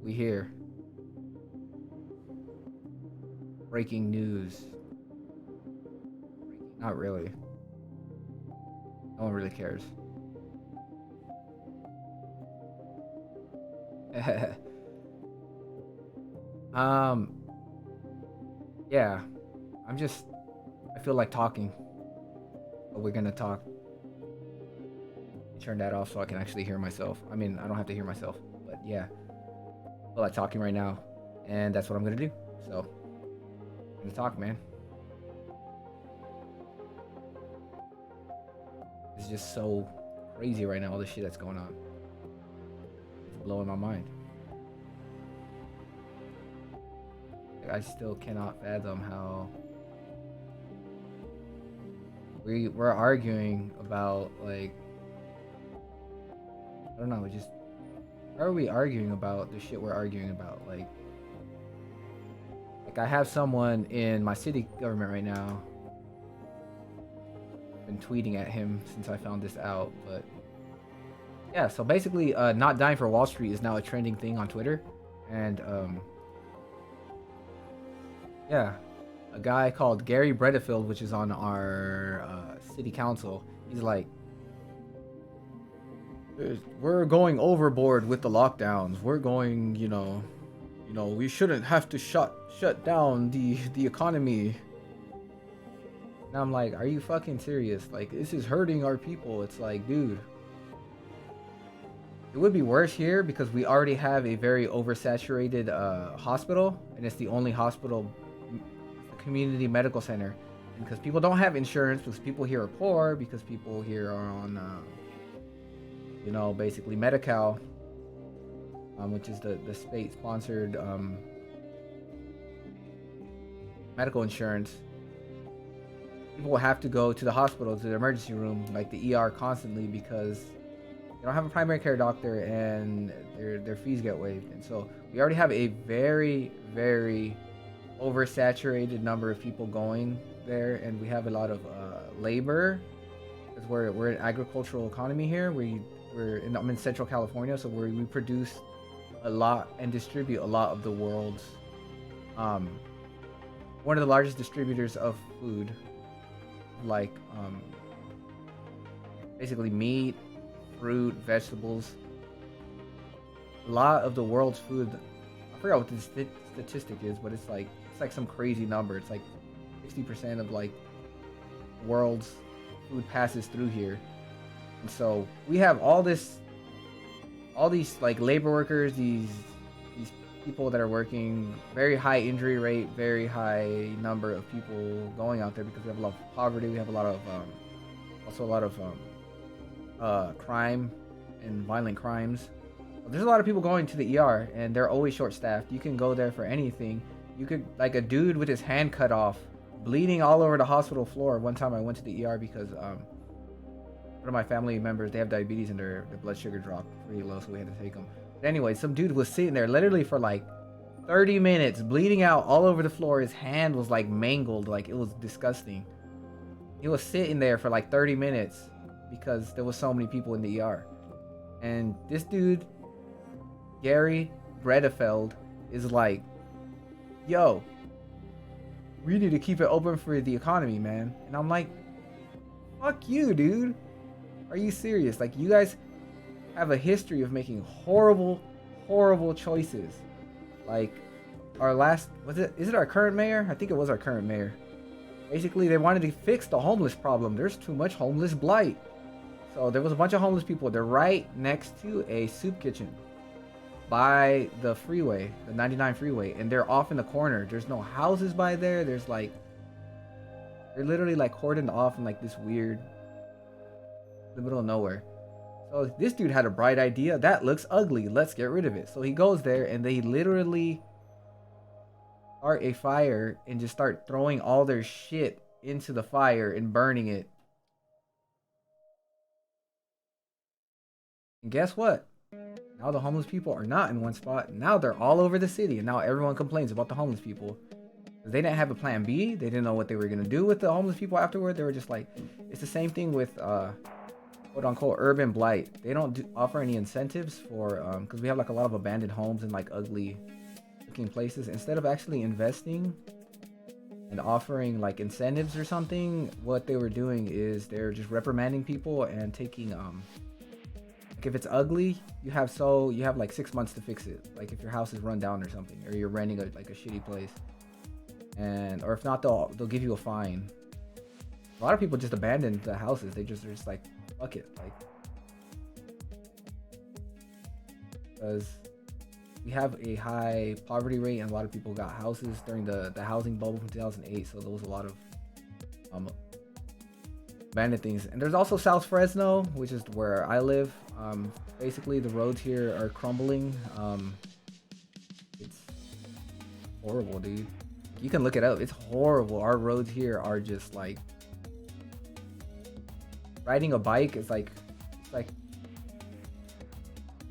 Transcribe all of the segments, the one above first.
We here. Breaking news. Not really. No one really cares. um, yeah. I feel like talking. But we're gonna talk. Turn that off so I can actually hear myself. I mean, I don't have to hear myself, but yeah. I feel like talking right now. And that's what I'm gonna do. So, I'm gonna talk, man. It's just so crazy right now, all the shit that's going on. It's blowing my mind. Like, I still cannot fathom how we're arguing about, like, I don't know, just how are we arguing about the shit we're arguing about? Like I have someone in my city government right now. Been tweeting at him since I found this out, but yeah, so basically not dying for Wall Street is now a trending thing on Twitter. And yeah, a guy called Gary Bredefield, which is on our city council, he's like, we're going overboard with the lockdowns. We're going, you know, we shouldn't have to shut down the economy. And I'm like, are you fucking serious? Like, this is hurting our people. It's like, dude, it would be worse here because we already have a very oversaturated hospital, and it's the only hospital, community medical center. And because people don't have insurance, because people here are poor, because people here are on, you know, basically Medi-Cal, which is the state-sponsored medical insurance. People will have to go to the hospital, to the emergency room, like the ER, constantly because they don't have a primary care doctor and their fees get waived. And so we already have a very, very oversaturated number of people going there, and we have a lot of labor because we're an agricultural economy here. I'm in Central California, so we produce a lot and distribute a lot of the world's one of the largest distributors of food, like basically meat, fruit, vegetables. A lot of the world's food, I forgot what the statistic is, but it's like some crazy number. It's like 60% of like world's food passes through here. And so we have all these like labor workers, these people that are working, very high injury rate, very high number of people going out there because we have a lot of poverty. We have a lot of also a lot of crime and violent crimes. There's a lot of people going to the ER, and they're always short-staffed. You can go there for anything. You could, like a dude with his hand cut off, bleeding all over the hospital floor. One time I went to the ER because one of my family members, they have diabetes and their blood sugar dropped pretty low, so we had to take them. But anyway, some dude was sitting there literally for like 30 minutes, bleeding out all over the floor. His hand was like mangled, like it was disgusting. He was sitting there for like 30 minutes because there was so many people in the ER. And this dude, Gary Bredefeld, is like, yo, we need to keep it open for the economy, man. And I'm like, fuck you, dude. Are you serious? Like, you guys have a history of making horrible, horrible choices. Like, our last, is it our current mayor? I think it was our current mayor. Basically, they wanted to fix the homeless problem. There's too much homeless blight. So there was a bunch of homeless people. They're right next to a soup kitchen by the freeway, the 99 freeway, and they're off in the corner. There's no houses by there. There's like, they're literally like cordoned off in like this weird, the middle of nowhere. So this dude had a bright idea. That looks ugly. Let's get rid of it. So he goes there and they literally start a fire and just start throwing all their shit into the fire and burning it. And guess what? Now the homeless people are not in one spot. Now they're all over the city, and now everyone complains about the homeless people. They didn't have a plan B. They didn't know what they were gonna do with the homeless people afterward. They were just like, it's the same thing with quote unquote urban blight. They don't offer any incentives for because we have like a lot of abandoned homes in like ugly looking places. Instead of actually investing and offering like incentives or something, what they were doing is they're just reprimanding people and taking like if it's ugly, you have like 6 months to fix it. Like if your house is run down or something, or you're renting like a shitty place, and or if not, they'll give you a fine. A lot of people just abandon the houses. They're just like, fuck it, like, because we have a high poverty rate and a lot of people got houses during the housing bubble from 2008. So there was a lot of abandoned things. And there's also South Fresno, which is where I live. Basically the roads here are crumbling. It's horrible, dude. You can look it up. It's horrible. Our roads here are just like, riding a bike is like,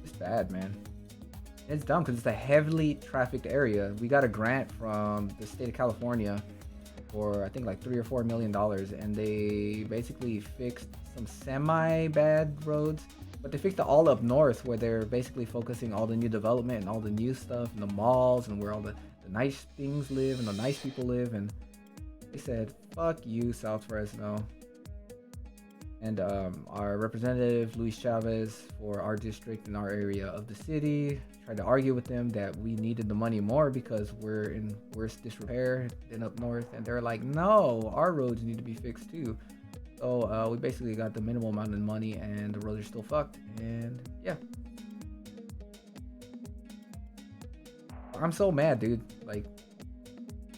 it's bad, man. It's dumb because it's a heavily trafficked area. We got a grant from the state of California for I think like $3 or $4 million, and they basically fixed some semi-bad roads, but they fixed it all up north where they're basically focusing all the new development and all the new stuff and the malls and where all the nice things live and the nice people live. And they said, fuck you, South Fresno. And our representative Luis Chavez for our district and our area of the city tried to argue with them that we needed the money more because we're in worse disrepair than up north, and they're like, no, our roads need to be fixed too. So we basically got the minimal amount of money and the roads are still fucked. And yeah, I'm so mad, dude. Like,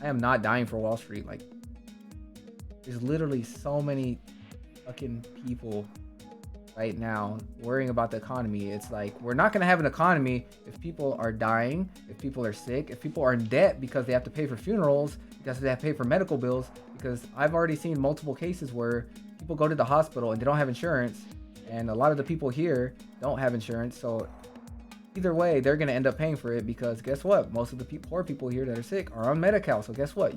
I am not dying for Wall Street. Like, there's literally so many fucking people right now worrying about the economy. It's like, we're not gonna have an economy if people are dying, if people are sick, if people are in debt because they have to pay for funerals, because they have to pay for medical bills. Because I've already seen multiple cases where people go to the hospital and they don't have insurance, and a lot of the people here don't have insurance. So either way, they're gonna end up paying for it, because guess what? Most of the poor people here that are sick are on Medi-Cal. So guess what?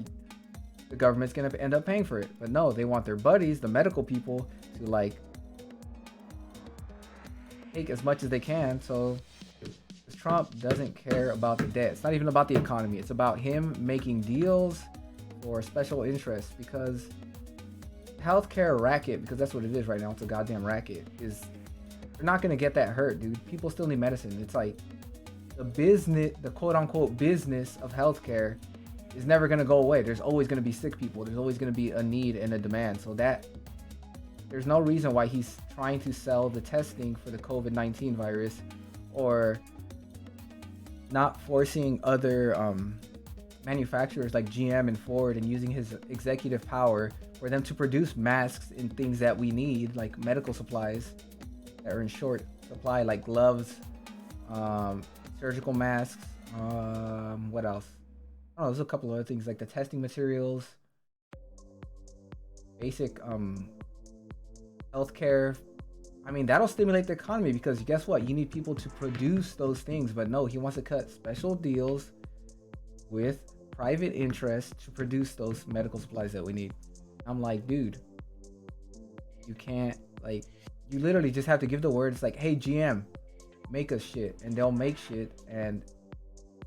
The government's gonna end up paying for it. But no, they want their buddies, the medical people, to like take as much as they can. So Trump doesn't care about the debt. It's not even about the economy. It's about him making deals for special interests, because healthcare racket, because that's what it is right now, it's a goddamn racket, is they're not gonna get that hurt, dude. People still need medicine. It's like the business, the quote unquote business of healthcare is never going to go away. There's always going to be sick people. There's always going to be a need and a demand. So that there's no reason why he's trying to sell the testing for the COVID-19 virus, or not forcing other manufacturers like GM and Ford, and using his executive power for them to produce masks and things that we need, like medical supplies that are in short supply, like gloves, surgical masks, what else? Oh, there's a couple of other things like the testing materials, basic healthcare. I mean, that'll stimulate the economy, because guess what? You need people to produce those things. But no, he wants to cut special deals with private interest to produce those medical supplies that we need. I'm like, dude, you can't, like, you literally just have to give the word. It's like, hey, GM, make us shit, and they'll make shit and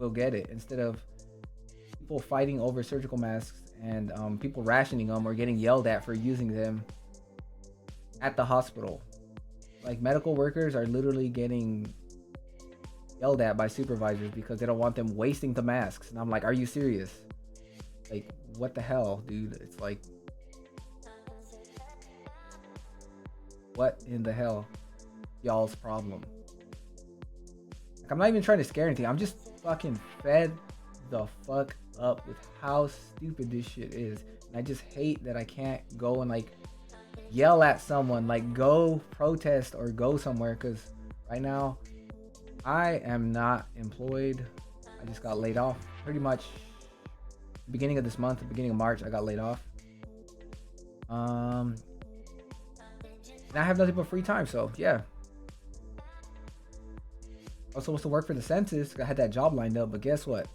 we'll get it, instead of people fighting over surgical masks and people rationing them or getting yelled at for using them at the hospital. Like, medical workers are literally getting yelled at by supervisors because they don't want them wasting the masks. And I'm like, are you serious? Like, what the hell, dude? It's like, what in the hell y'all's problem? Like, I'm not even trying to scare anything. I'm just fucking fed the fuck up with how stupid this shit is. And I just hate that I can't go and like yell at someone, like go protest or go somewhere, because right now I am not employed. I just got laid off pretty much beginning of this month, beginning of March. I got laid off, and I have nothing but free time. So yeah, I was supposed to work for the census. I had that job lined up, but guess what?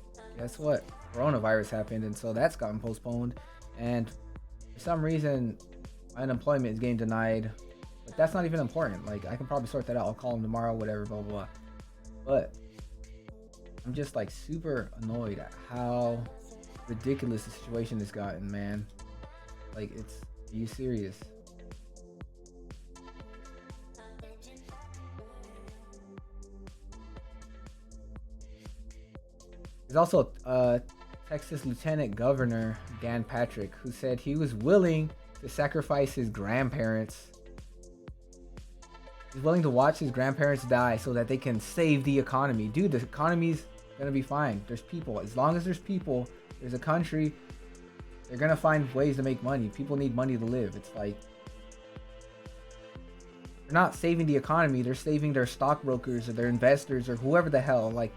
Coronavirus happened, and so that's gotten postponed. And for some reason, my unemployment is getting denied. But that's not even important. Like, I can probably sort that out. I'll call him tomorrow, whatever, blah, blah, blah. But I'm just like super annoyed at how ridiculous the situation has gotten, man. Like, are you serious? There's also Texas Lieutenant Governor Dan Patrick, who said he was willing to sacrifice his grandparents. He's willing to watch his grandparents die so that they can save the economy. Dude, the economy's gonna be fine. There's people. As long as there's people, there's a country. They're gonna find ways to make money. People need money to live. It's like, they're not saving the economy. They're saving their stockbrokers or their investors or whoever the hell. Like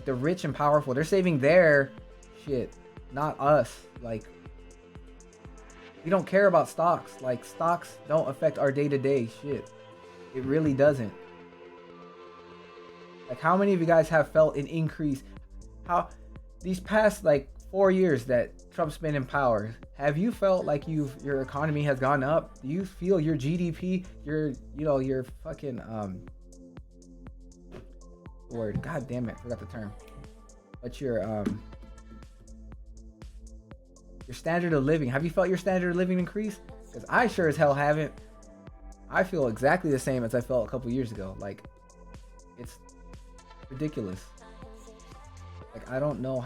the rich and powerful. They're saving their shit, not us. Like, we don't care about stocks. Like, stocks don't affect our day-to-day shit. It really doesn't. Like, how many of you guys have felt an increase? How these past like 4 years that Trump's been in power, have you felt like your economy has gone up? Do you feel your GDP, your fucking word, god damn it, forgot the term. But your standard of living, have you felt your standard of living increase? Because I sure as hell haven't. I feel exactly the same as I felt a couple years ago. Like, it's ridiculous. Like, I don't know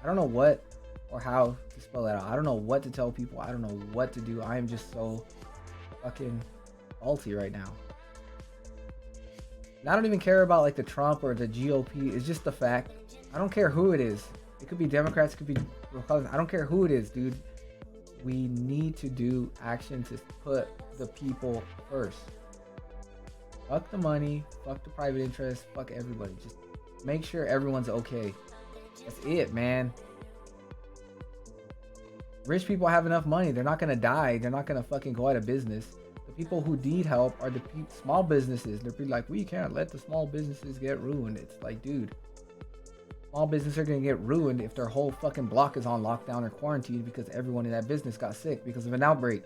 what or how to spell that out. I don't know what to tell people. I don't know what to do. I am just so fucking salty right now. And I don't even care about like the Trump or the GOP. It's just the fact. I don't care who it is. It could be Democrats, it could be Republicans. I don't care who it is, dude. We need to do action to put the people first. Fuck the money, fuck the private interest, fuck everybody. Just make sure everyone's okay. That's it, man. Rich people have enough money. They're not gonna die. They're not gonna fucking go out of business. The people who need help are the small businesses. They're like, we can't let the small businesses get ruined. It's like, dude, small businesses are gonna get ruined if their whole fucking block is on lockdown or quarantine because everyone in that business got sick because of an outbreak.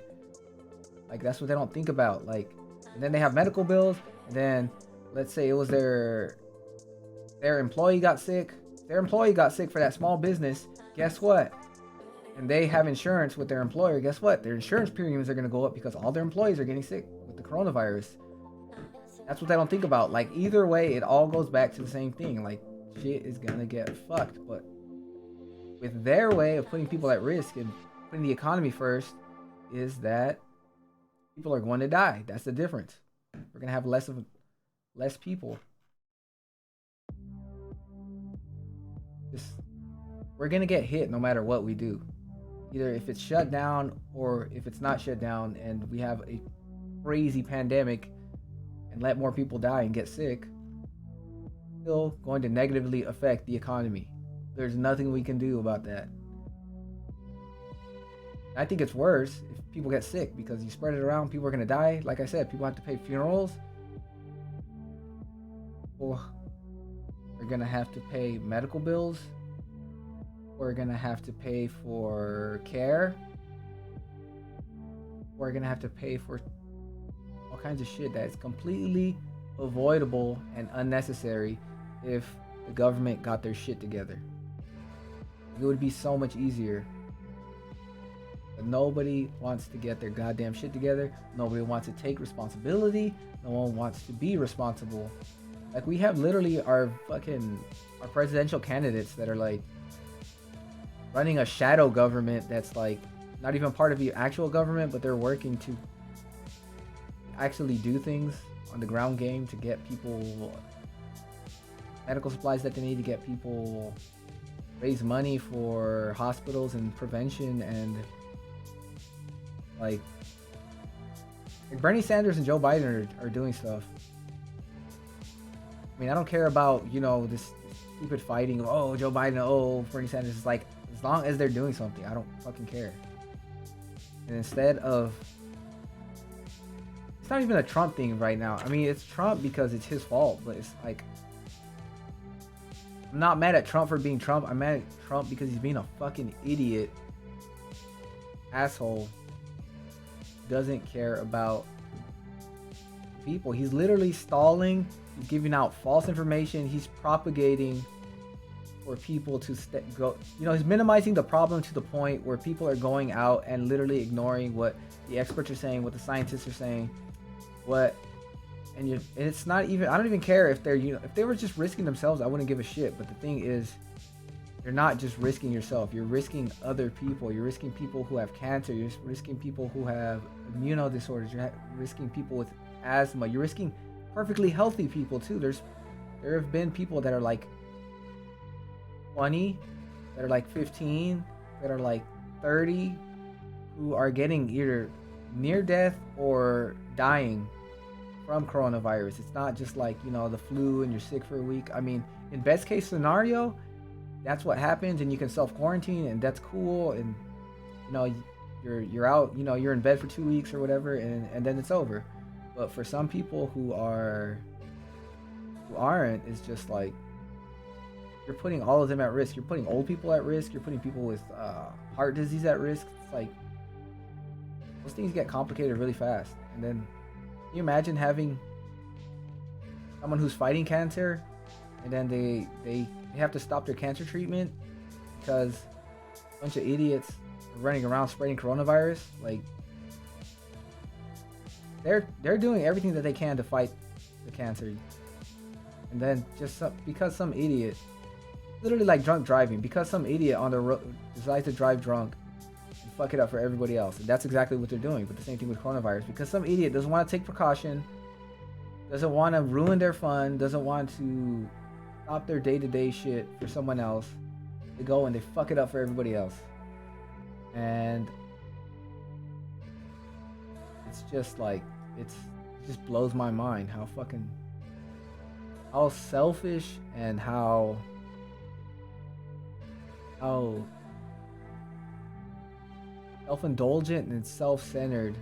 Like, that's what they don't think about. Like, and then they have medical bills, and then let's say it was their employee got sick. Their employee got sick for that small business. Guess what? And they have insurance with their employer. Guess what? Their insurance premiums are going to go up because all their employees are getting sick with the coronavirus. That's what they don't think about. Like, either way, it all goes back to the same thing. Like, shit is going to get fucked. But with their way of putting people at risk and putting the economy first is that people are going to die. That's the difference. We're going to have less people. We're going to get hit no matter what we do. Either if it's shut down or if it's not shut down and we have a crazy pandemic and let more people die and get sick, still going to negatively affect the economy. There's nothing we can do about that. I think it's worse if people get sick because you spread it around, people are going to die. Like I said, people have to pay funerals. People are going to have to pay medical bills. We're going to have to pay for care. We're going to have to pay for all kinds of shit that is completely avoidable and unnecessary if the government got their shit together. It would be so much easier. But nobody wants to get their goddamn shit together. Nobody wants to take responsibility. No one wants to be responsible. Like, we have literally our presidential candidates that are like running a shadow government that's like not even part of the actual government, but they're working to actually do things on the ground game to get people medical supplies that they need, to get people raise money for hospitals and prevention, and like Bernie Sanders and Joe Biden are doing stuff. I mean, I don't care about, this stupid fighting. Oh, Joe Biden, oh, Bernie Sanders. Is like, as long as they're doing something, I don't fucking care. And instead of, it's not even a Trump thing right now. I mean, it's Trump because it's his fault, but it's like, I'm not mad at Trump for being Trump. I'm mad at Trump because he's being a fucking idiot, asshole, doesn't care about people. He's literally stalling. He's giving out false information. He's propagating for people to go. You know, he's minimizing the problem to the point where people are going out and literally ignoring what the experts are saying, what the scientists are saying, and it's not even. I don't even care if they're, you know, if they were just risking themselves, I wouldn't give a shit. But the thing is, you're not just risking yourself. You're risking other people. You're risking people who have cancer. You're risking people who have immuno disorders. You're risking people with asthma. You're risking perfectly healthy people too. There have been people that are like 20, that are like 15, that are like 30, who are getting either near death or dying from coronavirus. It's not just like, you know, the flu and you're sick for a week. I mean, in best case scenario, that's what happens, and you can self quarantine, and that's cool, and you know, you're out, you know, you're in bed for 2 weeks or whatever, and then it's over. But for some people who aren't, it's just like you're putting all of them at risk. You're putting old people at risk. You're putting people with heart disease at risk. It's like those things get complicated really fast. And then can you imagine having someone who's fighting cancer, and then they have to stop their cancer treatment because a bunch of idiots are running around spreading coronavirus? Like, they're doing everything that they can to fight the cancer, and then just because some idiot, literally like drunk driving, because some idiot on the road decides to drive drunk and fuck it up for everybody else. And that's exactly what they're doing. But the same thing with coronavirus, because some idiot doesn't want to take precaution, doesn't want to ruin their fun, doesn't want to stop their day-to-day shit for someone else. They go and they fuck it up for everybody else. And it's just like, it just blows my mind how selfish and how self-indulgent and self-centered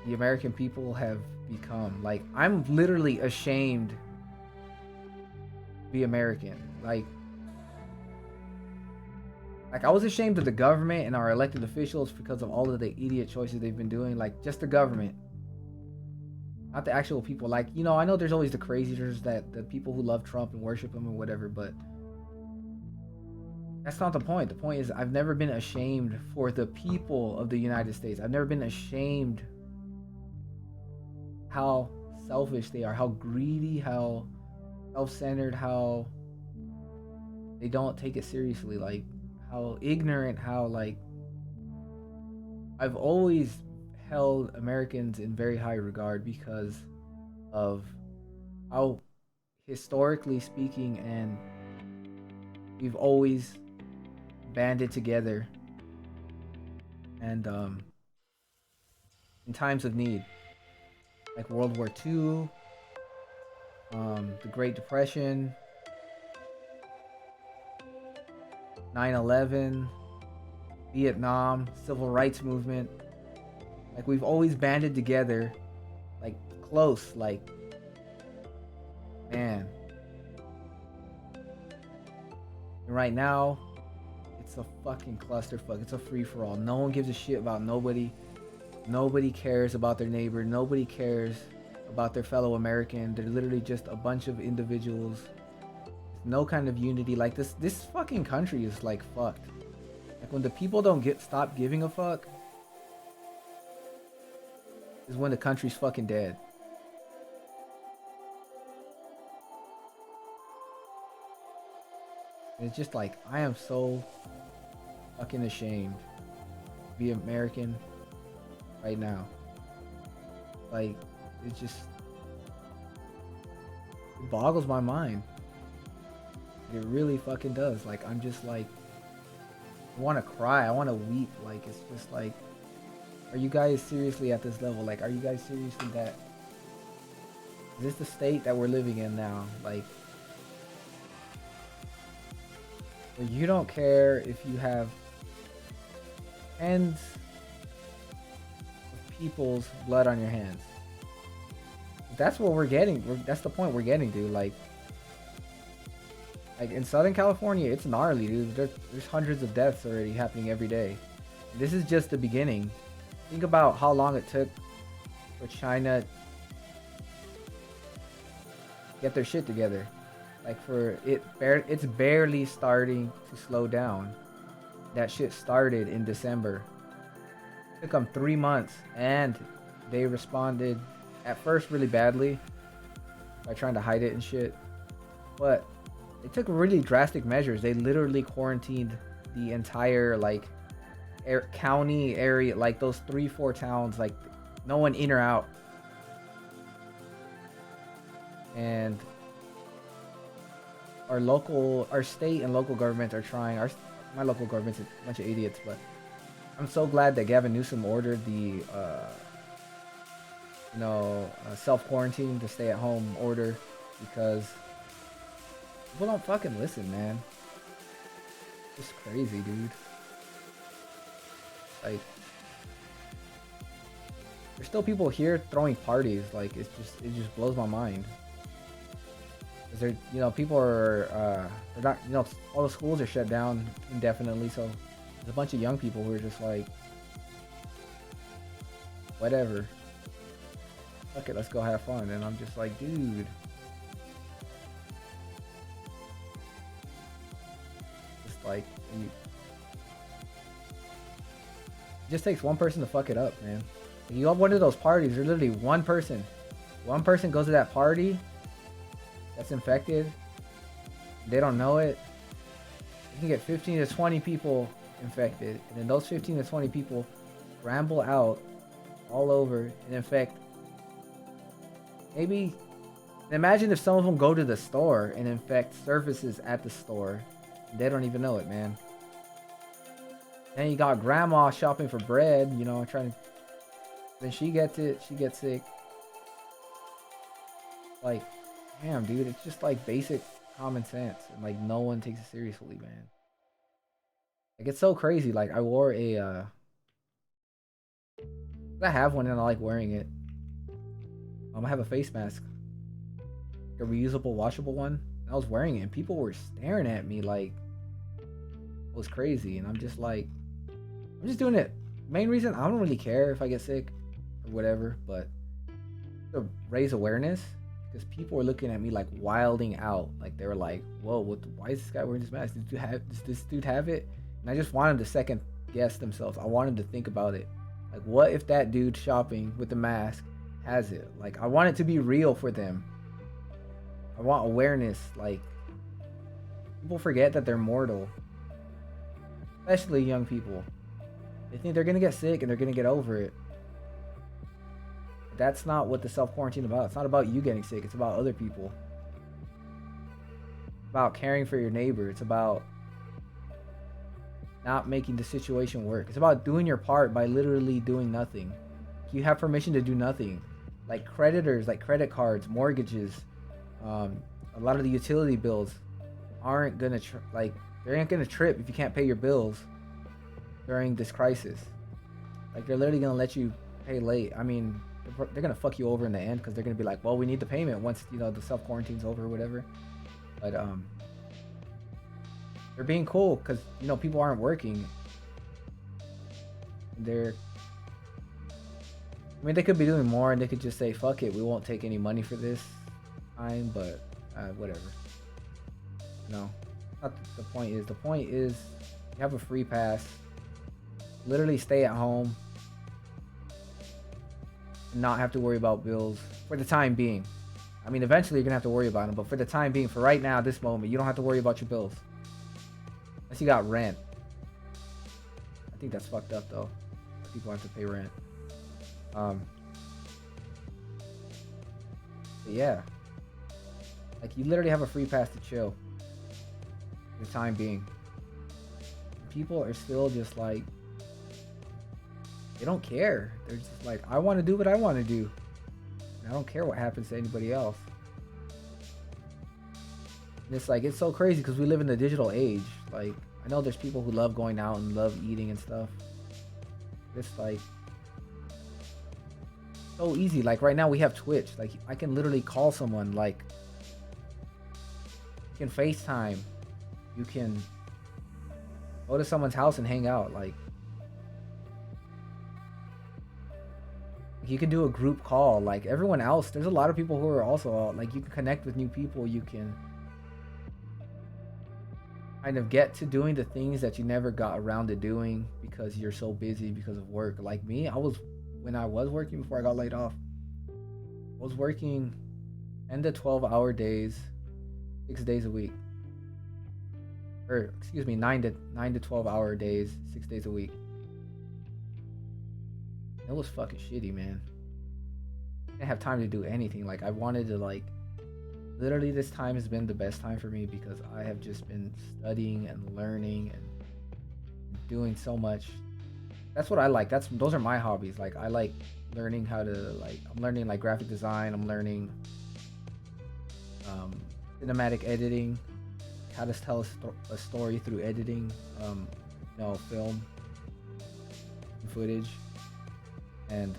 the American people have become. Like, I'm literally ashamed to be American. Like I was ashamed of the government and our elected officials because of all of the idiot choices they've been doing. Like, just the government, not the actual people. Like, you know, I know there's always the crazies, that the people who love Trump and worship him and whatever, but that's not the point. The point is, I've never been ashamed for the people of the United States. I've never been ashamed how selfish they are, how greedy, how self-centered, how they don't take it seriously, like how ignorant, how like I've always held Americans in very high regard because of how, historically speaking, and we've always banded together and in times of need, like World War II, the Great Depression, 9/11, Vietnam, Civil Rights Movement. Like, we've always banded together, like close, like, man. And right now, it's a fucking clusterfuck. It's a free-for-all. No one gives a shit about nobody. Nobody cares about their neighbor. Nobody cares about their fellow American. They're literally just a bunch of individuals. No kind of unity. Like, this fucking country is like fucked. Like, when the people don't stop giving a fuck is when the country's fucking dead. And it's just like, I am so fucking ashamed to be American right now. Like, it just, it boggles my mind. It really fucking does. Like, I'm just like, I want to cry. I want to weep. Like, it's just like, are you guys seriously at this level? Like, are you guys seriously that? Is this the state that we're living in now? Like, where you don't care if you have tens of people's blood on your hands. That's what we're getting. That's the point we're getting to. Like in Southern California, it's gnarly, dude. There's hundreds of deaths already happening every day. This is just the beginning. Think about how long it took for China to get their shit together. Like for it's barely starting to slow down. That shit started in December. It took them 3 months, and they responded at first really badly by trying to hide it and shit. But they took really drastic measures. They literally quarantined the entire like county area, like those 3-4 towns, like no one in or out. And our state and local governments are trying. My local government's a bunch of idiots, but I'm so glad that Gavin Newsom ordered the self-quarantine, the stay-at-home order, because people don't fucking listen, man. It's crazy, dude. Like, there's still people here throwing parties. Like, it just blows my mind. Cause there, people are, they're not, all the schools are shut down indefinitely. So there's a bunch of young people who are just like, whatever. Fuck it, let's go have fun. And I'm just like, dude. Just like, it just takes one person to fuck it up, man. If you have one of those parties, there's literally one person. One person goes to that party that's infected. They don't know it. You can get 15 to 20 people infected. And then those 15 to 20 people ramble out all over and infect. Maybe, imagine if some of them go to the store and infect services at the store. They don't even know it, man. Then you got grandma shopping for bread, trying to... Then she gets it, she gets sick. Like, damn, dude, it's just like basic common sense. And like, no one takes it seriously, man. Like, it's so crazy. Like, I wore a... I have one and I like wearing it. I have a face mask. A reusable, washable one. I was wearing it and people were staring at me like... It was crazy. And I'm just like... I'm just doing it. Main reason, I don't really care if I get sick or whatever, but to raise awareness, because people were looking at me like wilding out. Like they were like, whoa, why is this guy wearing this mask? Does this dude have it? And I just wanted to second guess themselves. I wanted to think about it. Like, what if that dude shopping with the mask has it? Like, I want it to be real for them. I want awareness. Like, people forget that they're mortal. Especially young people. They think they're gonna get sick and they're gonna get over it. That's not what the self-quarantine is about. It's not about you getting sick. It's about other people. It's about caring for your neighbor. It's about not making the situation work. It's about doing your part by literally doing nothing. You have permission to do nothing. Like creditors, like credit cards, mortgages, a lot of the utility bills aren't gonna they ain't gonna trip if you can't pay your bills during this crisis. Like, they're literally gonna let you pay late. I mean, they're gonna fuck you over in the end because they're gonna be like, well, we need the payment once the self-quarantine's over or whatever. But they're being cool because people aren't working. They could be doing more and they could just say, fuck it, we won't take any money for this time, but whatever. No, not the point is. The point is you have a free pass. Literally stay at home and not have to worry about bills for the time being. I mean, eventually you're gonna have to worry about them, but for the time being, for right now, this moment, you don't have to worry about your bills. Unless you got rent. I think that's fucked up though. People have to pay rent. But yeah. Like, you literally have a free pass to chill. For the time being. People are still just like, they don't care. They're just like, I want to do what I want to do. And I don't care what happens to anybody else. And it's like, it's so crazy because we live in the digital age. Like, I know there's people who love going out and love eating and stuff. It's like so easy. Like right now we have Twitch. Like, I can literally call someone. Like, you can FaceTime. You can go to someone's house and hang out. Like, You can do a group call. Like everyone else, there's a lot of people who are also like, you can connect with new people. You can kind of get to doing the things that you never got around to doing because you're so busy because of work. Like me, when I was working before I got laid off, I was working 10 to 12-hour days, 6 days a week. Or excuse me, 9 to 12-hour days, 6 days a week. It was fucking shitty, man. I didn't have time to do anything. Like I wanted to like, literally this time has been the best time for me because I have just been studying and learning and doing so much. That's what I like. Those are my hobbies. Like I like learning how to like, I'm learning like graphic design. I'm learning cinematic editing, how to tell a story through editing, film and footage. And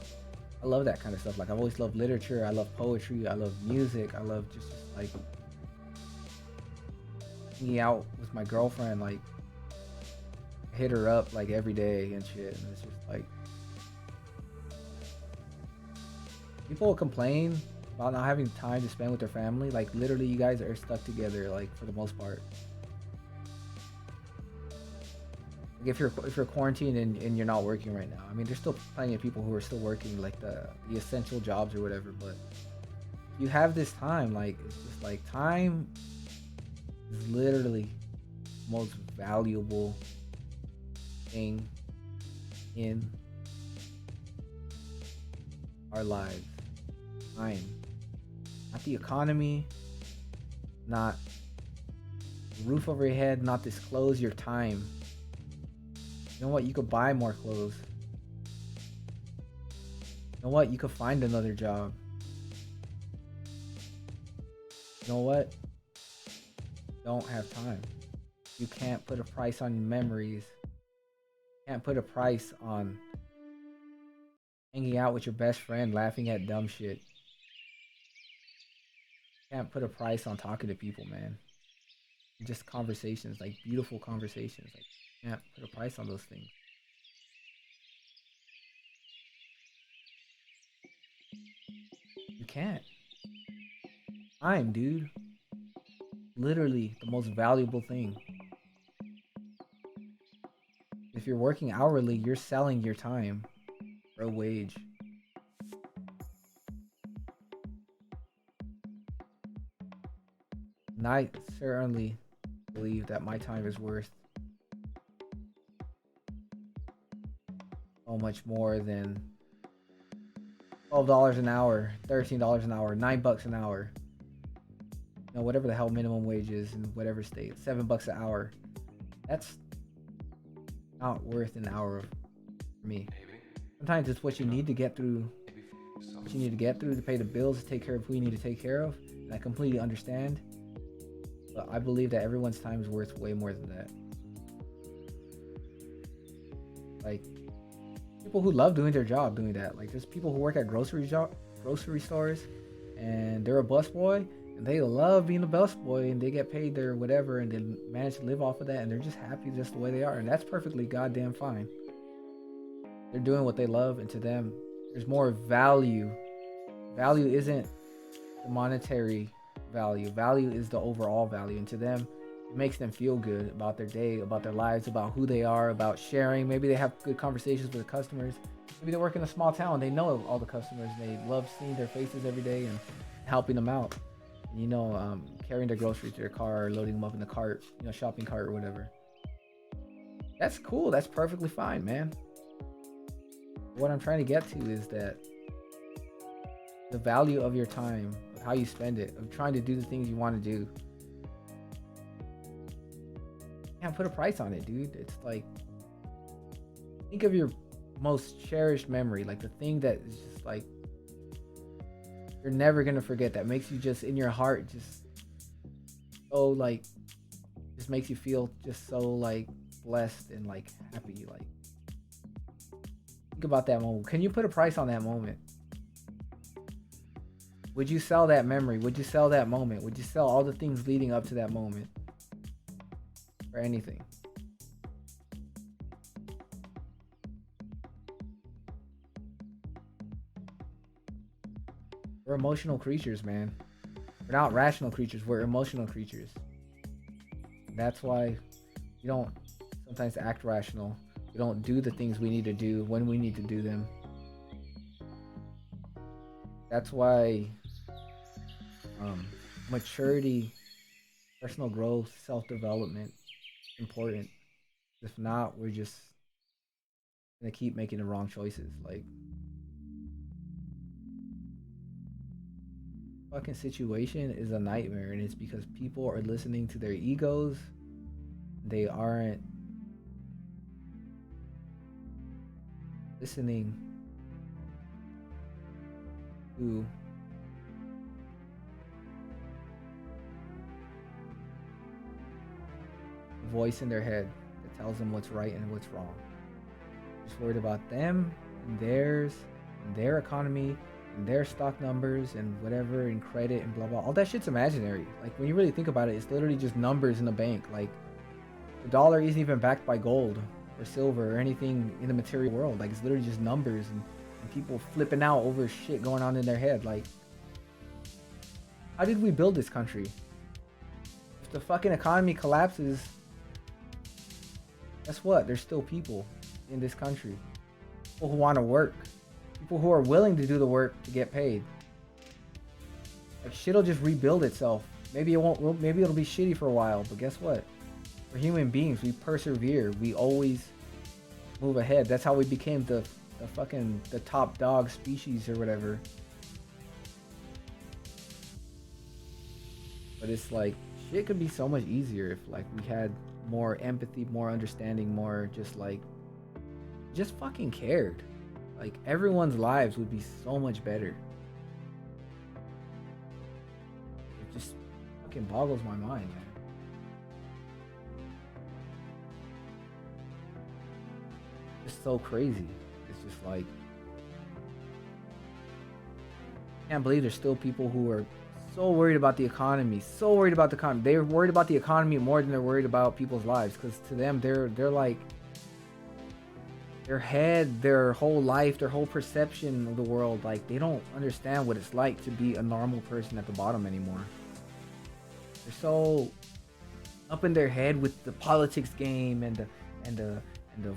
I love that kind of stuff. Like I've always loved literature. I love poetry. I love music. I love just like hanging out with my girlfriend. Like hit her up like every day and shit. And it's just like, people will complain about not having time to spend with their family. Like literally, you guys are stuck together. Like for the most part. If you're quarantined and you're not working right now, I mean, there's still plenty of people who are still working like the essential jobs or whatever. But you have this time, like it's just like time is literally the most valuable thing in our lives. Time, not the economy, not the roof over your head, not this clothes. Your time. You know what? You could buy more clothes. You know what? You could find another job. You know what? Don't have time. You can't put a price on memories. You can't put a price on hanging out with your best friend, laughing at dumb shit. You can't put a price on talking to people, man. Just conversations, like beautiful conversations. Like, you can't put a price on those things. You can't. Time, dude. Literally the most valuable thing. If you're working hourly, you're selling your time for a wage. And I certainly believe that my time is worth so much more than $12 an hour, $13 an hour, $9 an hour. You know, whatever the hell minimum wage is in whatever state, $7 an hour. That's not worth an hour for me. Sometimes it's what you need to get through. What you need to get through to pay the bills, to take care of who you need to take care of. And I completely understand. But I believe that everyone's time is worth way more than that. Like, people who love doing their job doing that. Like, there's people who work at grocery stores and they're a busboy and they love being a busboy and they get paid their whatever and they manage to live off of that and they're just happy just the way they are, and that's perfectly goddamn fine. They're doing what they love, and to them there's more value. Value isn't the monetary value. Value is the overall value, and to them it makes them feel good about their day, about their lives, about who they are, about sharing. Maybe they have good conversations with the customers. Maybe they work in a small town, they know all the customers, they love seeing their faces every day and helping them out, and, you know, carrying their groceries to their car, or loading them up in the cart, you know, shopping cart or whatever. That's cool. That's perfectly fine, man. What I'm trying to get to is that the value of your time, of how you spend it, of trying to do the things you want to do, you can't put a price on it, dude. It's like, think of your most cherished memory, like the thing that is just like you're never gonna forget, that makes you just in your heart just so like, just makes you feel just so like blessed and like happy. Like, think about that moment. Can you put a price on that moment? Would you sell that memory? Would you sell that moment? Would you sell all the things leading up to that moment for anything? We're emotional creatures, man. We're not rational creatures. We're emotional creatures. That's why we don't sometimes act rational. We don't do the things we need to do when we need to do them. That's why maturity, personal growth, self-development is important. If not, we're just gonna keep making the wrong choices. Like, fucking situation is a nightmare, and it's because people are listening to their egos. They aren't listening to the voice in their head that tells them what's right and what's wrong. Just worried about them and theirs and their economy and their stock numbers and whatever and credit and blah blah. All that shit's imaginary. Like, when you really think about it, it's literally just numbers in the bank. Like, the dollar isn't even backed by gold or silver or anything in the material world. Like, it's literally just numbers and people flipping out over shit going on in their head. Like, how did we build this country? If the fucking economy collapses, guess what? There's still people in this country. People who want to work. People who are willing to do the work to get paid. Like, shit'll just rebuild itself. Maybe it won't. Maybe it'll be shitty for a while, but guess what? We're human beings. We persevere. We always move ahead. That's how we became the top dog species or whatever. But it's like, shit could be so much easier if, like, we had more empathy, more understanding, more just fucking cared. Like, everyone's lives would be so much better. It just fucking boggles my mind, man. It's so crazy. It's just like, I can't believe there's still people who are so worried about the economy, so worried about the economy. They're worried about the economy more than they're worried about people's lives, because to them, they're like, their head, their whole life, their whole perception of the world, like, they don't understand what it's like to be a normal person at the bottom anymore. They're so up in their head with the politics game and the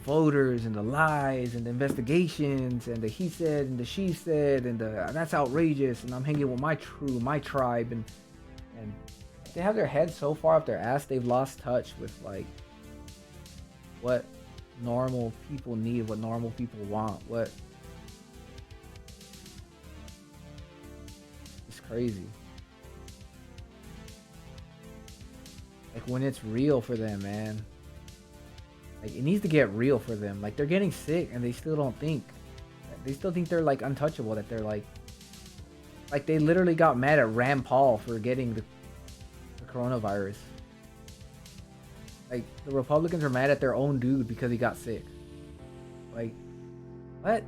voters and the lies and the investigations and the he said and the she said and the that's outrageous and I'm hanging with my tribe and they have their head so far up their ass they've lost touch with, like, what normal people need, what normal people want, what. It's crazy. Like, when it's real for them, man. Like, it needs to get real for them. Like, they're getting sick and they still don't think. They still think they're, like, untouchable. That they're, like they literally got mad at Rand Paul for getting the coronavirus. Like, the Republicans are mad at their own dude because he got sick. Like, what?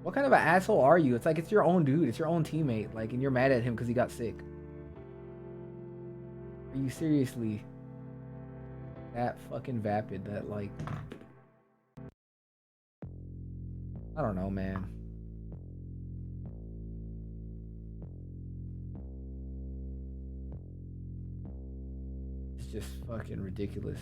What kind of an asshole are you? It's like, it's your own dude. It's your own teammate. Like, and you're mad at him because he got sick. Are you seriously that fucking vapid that, like, I don't know, man. It's just fucking ridiculous.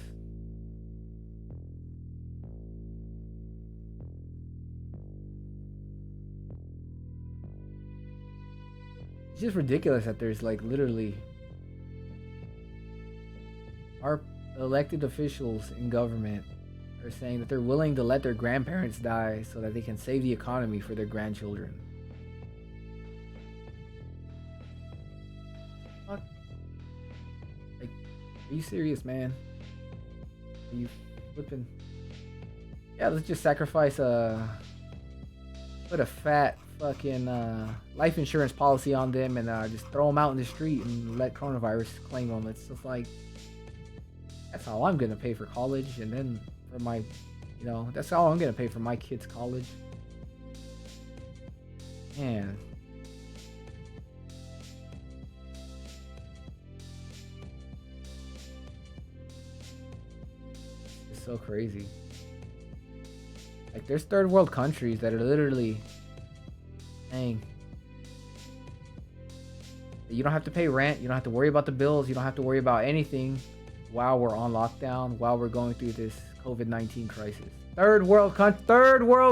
It's just ridiculous that there's, like, literally our elected officials in government are saying that they're willing to let their grandparents die so that they can save the economy for their grandchildren. Fuck. Like, are you serious, man? Are you flipping? Yeah, let's just sacrifice put a fat fucking life insurance policy on them and just throw them out in the street and let coronavirus claim them. It's just like, that's how I'm gonna pay for college, and then for my, you know, that's how I'm gonna pay for my kids' college. Man. It's so crazy. Like, there's third world countries that are literally saying You don't have to pay rent. You don't have to worry about the bills. You don't have to worry about anything while we're on lockdown, while we're going through this COVID-19 crisis. Third world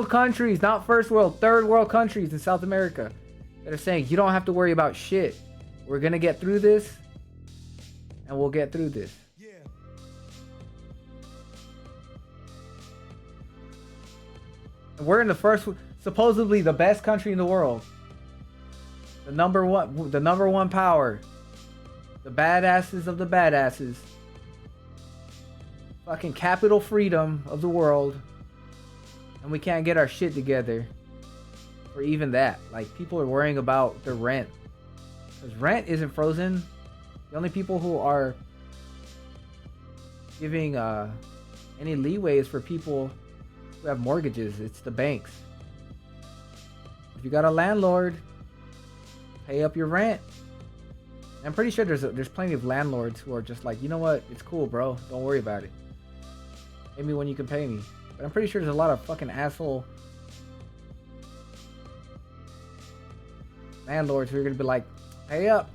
countries, not first world, third world countries in South America that are saying you don't have to worry about shit. We're going to get through this, and we'll get through this. And we're in the first, supposedly the best country in the world. The number one power. The badasses of the badasses. Fucking capital freedom of the world. And we can't get our shit together. Or even that. Like, people are worrying about the rent. Because rent isn't frozen. The only people who are giving any leeway is for people who have mortgages. It's the banks. If you got a landlord, pay up your rent. I'm pretty sure there's plenty of landlords who are just like, you know what, it's cool, bro, don't worry about it. Pay me when you can pay me. But I'm pretty sure there's a lot of fucking asshole landlords who are gonna be like, pay up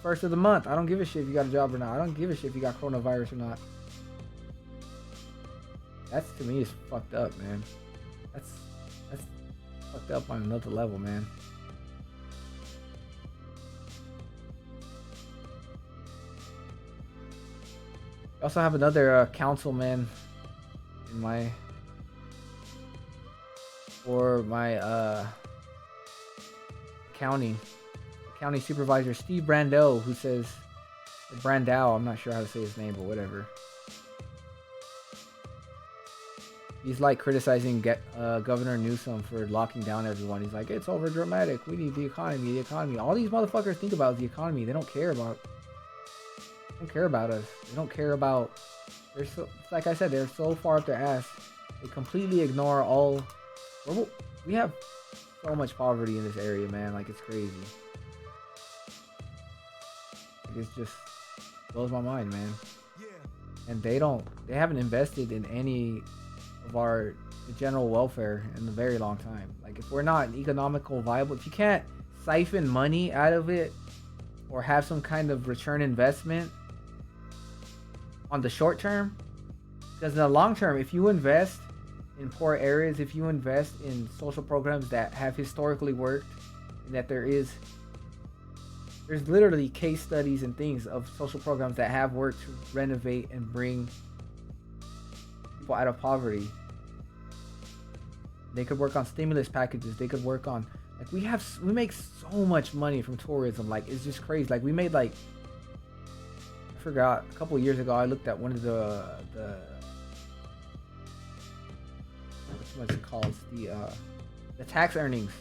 first of the month. I don't give a shit if you got a job or not. I don't give a shit if you got coronavirus or not. That's, to me, is fucked up, man. That's fucked up on another level, man. I also have another councilman in my county supervisor, Steve Brando, who says, Brandau, I'm not sure how to say his name, but whatever. He's like criticizing Governor Newsom for locking down everyone. He's like, it's over dramatic. We need the economy. All these motherfuckers think about is the economy. They don't care about us. They don't care about. Like I said, they're so far up their ass. They completely ignore all. We have so much poverty in this area, man. Like, it's crazy. Like, it's just blows my mind, man. And they haven't invested in any of our general welfare in a very long time. Like, if we're not economical viable, if you can't siphon money out of it or have some kind of return investment on the short term, because in the long term, if you invest in poor areas, if you invest in social programs that have historically worked, and that there's literally case studies and things of social programs that have worked to renovate and bring people out of poverty. They could work on stimulus packages. They could work on, like, we make so much money from tourism. Like, it's just crazy. Like, we made, like, I forgot, a couple of years ago, I looked at one of the what's it called? The tax earnings.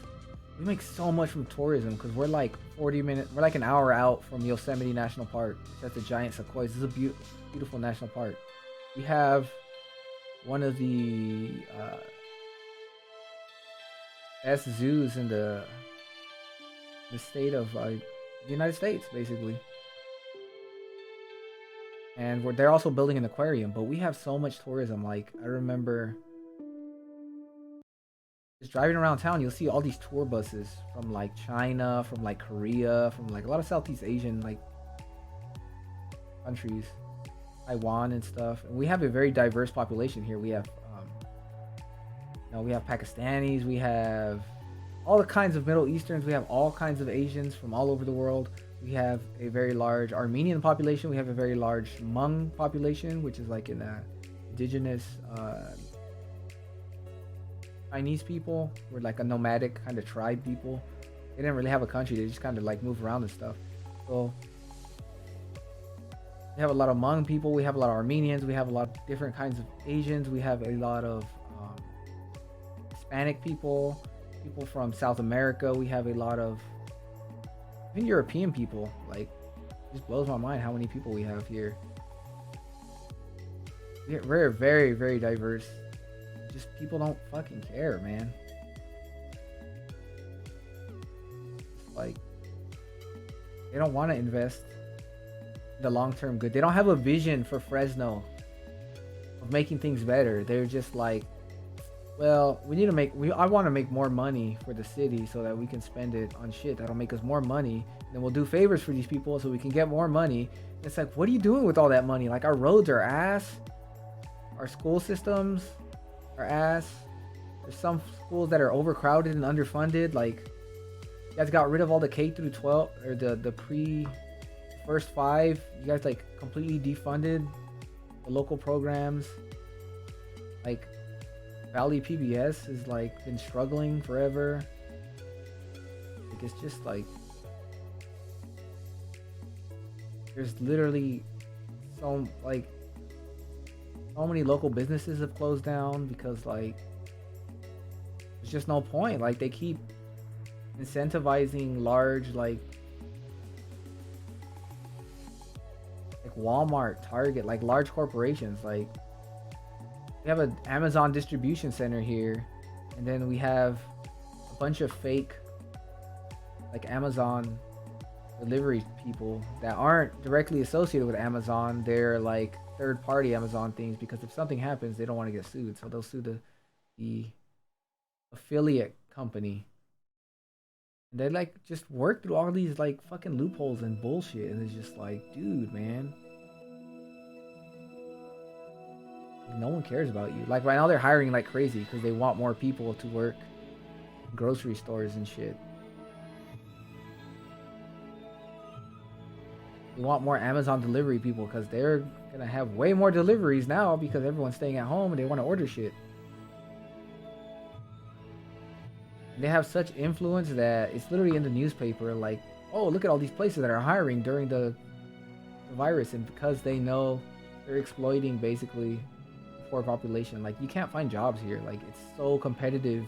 We make so much from tourism because we're like we're like an hour out from Yosemite National Park. That's the giant sequoias. This is a beautiful national park. We have one of the best zoos in the state of the United States, basically. And they're also building an aquarium, but we have so much tourism. Like, I remember just driving around town, you'll see all these tour buses from like China, from like Korea, from like a lot of Southeast Asian like countries, Taiwan and stuff. And we have a very diverse population here. We have we have Pakistanis, we have all the kinds of Middle Easterns, we have all kinds of Asians from all over the world. We have a very large Armenian population. We have a very large Hmong population, which is like an indigenous Chinese people. We're like a nomadic kind of tribe people. They didn't really have a country. They just kind of like move around and stuff. So we have a lot of Hmong people. We have a lot of Armenians. We have a lot of different kinds of Asians. We have a lot of Hispanic people from South America. We have a lot of even European people. Like, it just blows my mind how many people we have here. We're very, very diverse. Just people don't fucking care, man. It's like, they don't want to invest in the long-term good. They don't have a vision for Fresno of making things better. They're just like, well, I want to make more money for the city so that we can spend it on shit that'll make us more money then we'll do favors for these people so we can get more money. And it's like, what are you doing with all that money? Like, our roads are ass, our school systems are ass. There's some schools that are overcrowded and underfunded. Like, you guys got rid of all the K through 12 or the first 5. You guys like completely defunded the local programs. Like, Valley PBS has like been struggling forever. Like, it's just like, there's literally so many local businesses have closed down because like there's just no point. Like, they keep incentivizing large like Walmart, Target, like large corporations. Like, we have an Amazon distribution center here, and then we have a bunch of fake like Amazon delivery people that aren't directly associated with Amazon. They're like third-party Amazon things, because if something happens, they don't want to get sued, so they'll sue the affiliate company. And they like just work through all these like fucking loopholes and bullshit, and it's just like, dude, man, no one cares about you. Like, right now they're hiring like crazy because they want more people to work in grocery stores and shit. They want more Amazon delivery people because they're gonna have way more deliveries now because everyone's staying at home and they want to order shit. And they have such influence that it's literally in the newspaper, like, oh, look at all these places that are hiring during the virus, and because they know they're exploiting basically the poor population. Like, you can't find jobs here. Like, it's so competitive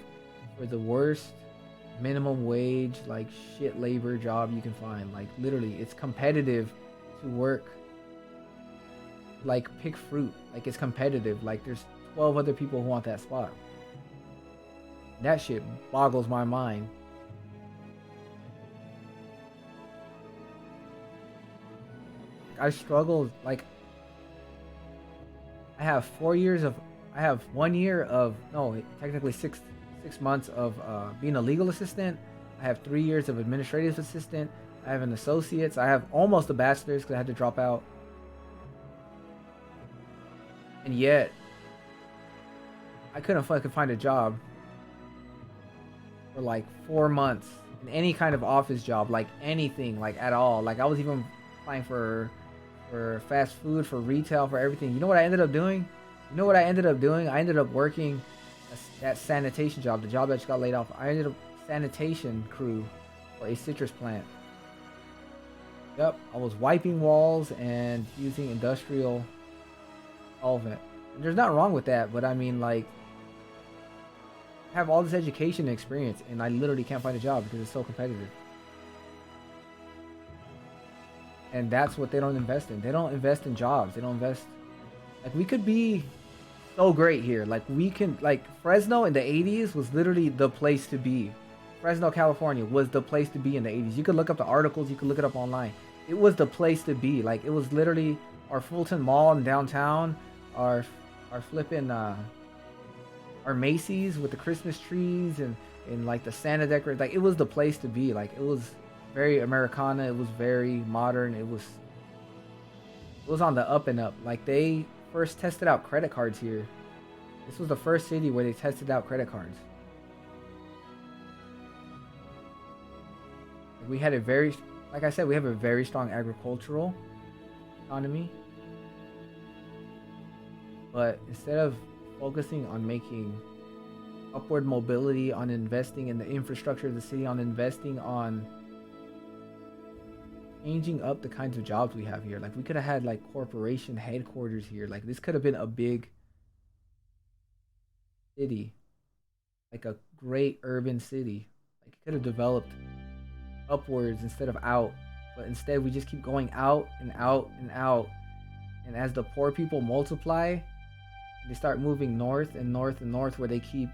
for the worst minimum wage, like shit labor job you can find. Like, literally, it's competitive to work. Like, pick fruit. Like, it's competitive. Like, there's 12 other people who want that spot. That shit boggles my mind. I struggled. Like, I have 1 year of, no, technically six months of being a legal assistant. I have 3 years of administrative assistant. I have an associate's. I have almost a bachelor's because I had to drop out. And yet, I couldn't fucking find a job for like 4 months in any kind of office job, like anything, like at all. Like, I was even applying for fast food, for retail, for everything. You know what I ended up doing? I ended up working that sanitation job, the job that just got laid off. I ended up sanitation crew for a citrus plant. Yep, I was wiping walls and using industrial solvent. And there's nothing wrong with that, but I mean, like, I have all this education and experience, and I literally can't find a job because it's so competitive. And that's what they don't invest in. They don't invest in jobs. They don't invest. Like, we could be so great here. Like, we can, like, Fresno in the 80s was literally the place to be. Fresno, California was the place to be in the 80s. You could look up the articles. You could look it up online. It was the place to be. Like, it was literally our Fulton Mall in downtown, our flipping, our Macy's with the Christmas trees and like the Santa decor. Like, it was the place to be. Like, it was very Americana. It was very modern. It was on the up and up. Like, they first tested out credit cards here. This was the first city where they tested out credit cards. We had a very, like I said, we have a very strong agricultural economy. But instead of focusing on making upward mobility, on investing in the infrastructure of the city, on investing on changing up the kinds of jobs we have here. Like, we could have had like corporation headquarters here. Like, this could have been a big city, like a great urban city. Like, it could have developed upwards instead of out, but instead we just keep going out and out and out. And as the poor people multiply, they start moving north and north and north, where they keep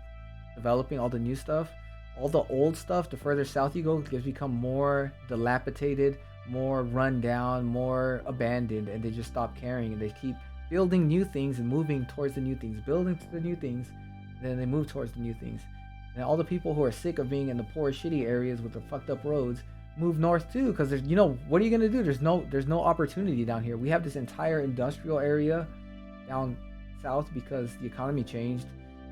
developing all the new stuff. All the old stuff, the further south you go, it become more dilapidated, more run down, more abandoned, and they just stop caring, and they keep building new things and moving towards the new things, building to the new things, and then they move towards the new things. And all the people who are sick of being in the poor, shitty areas with the fucked up roads move north too, because there's, what are you gonna do? There's no opportunity down here. We have this entire industrial area down south because the economy changed,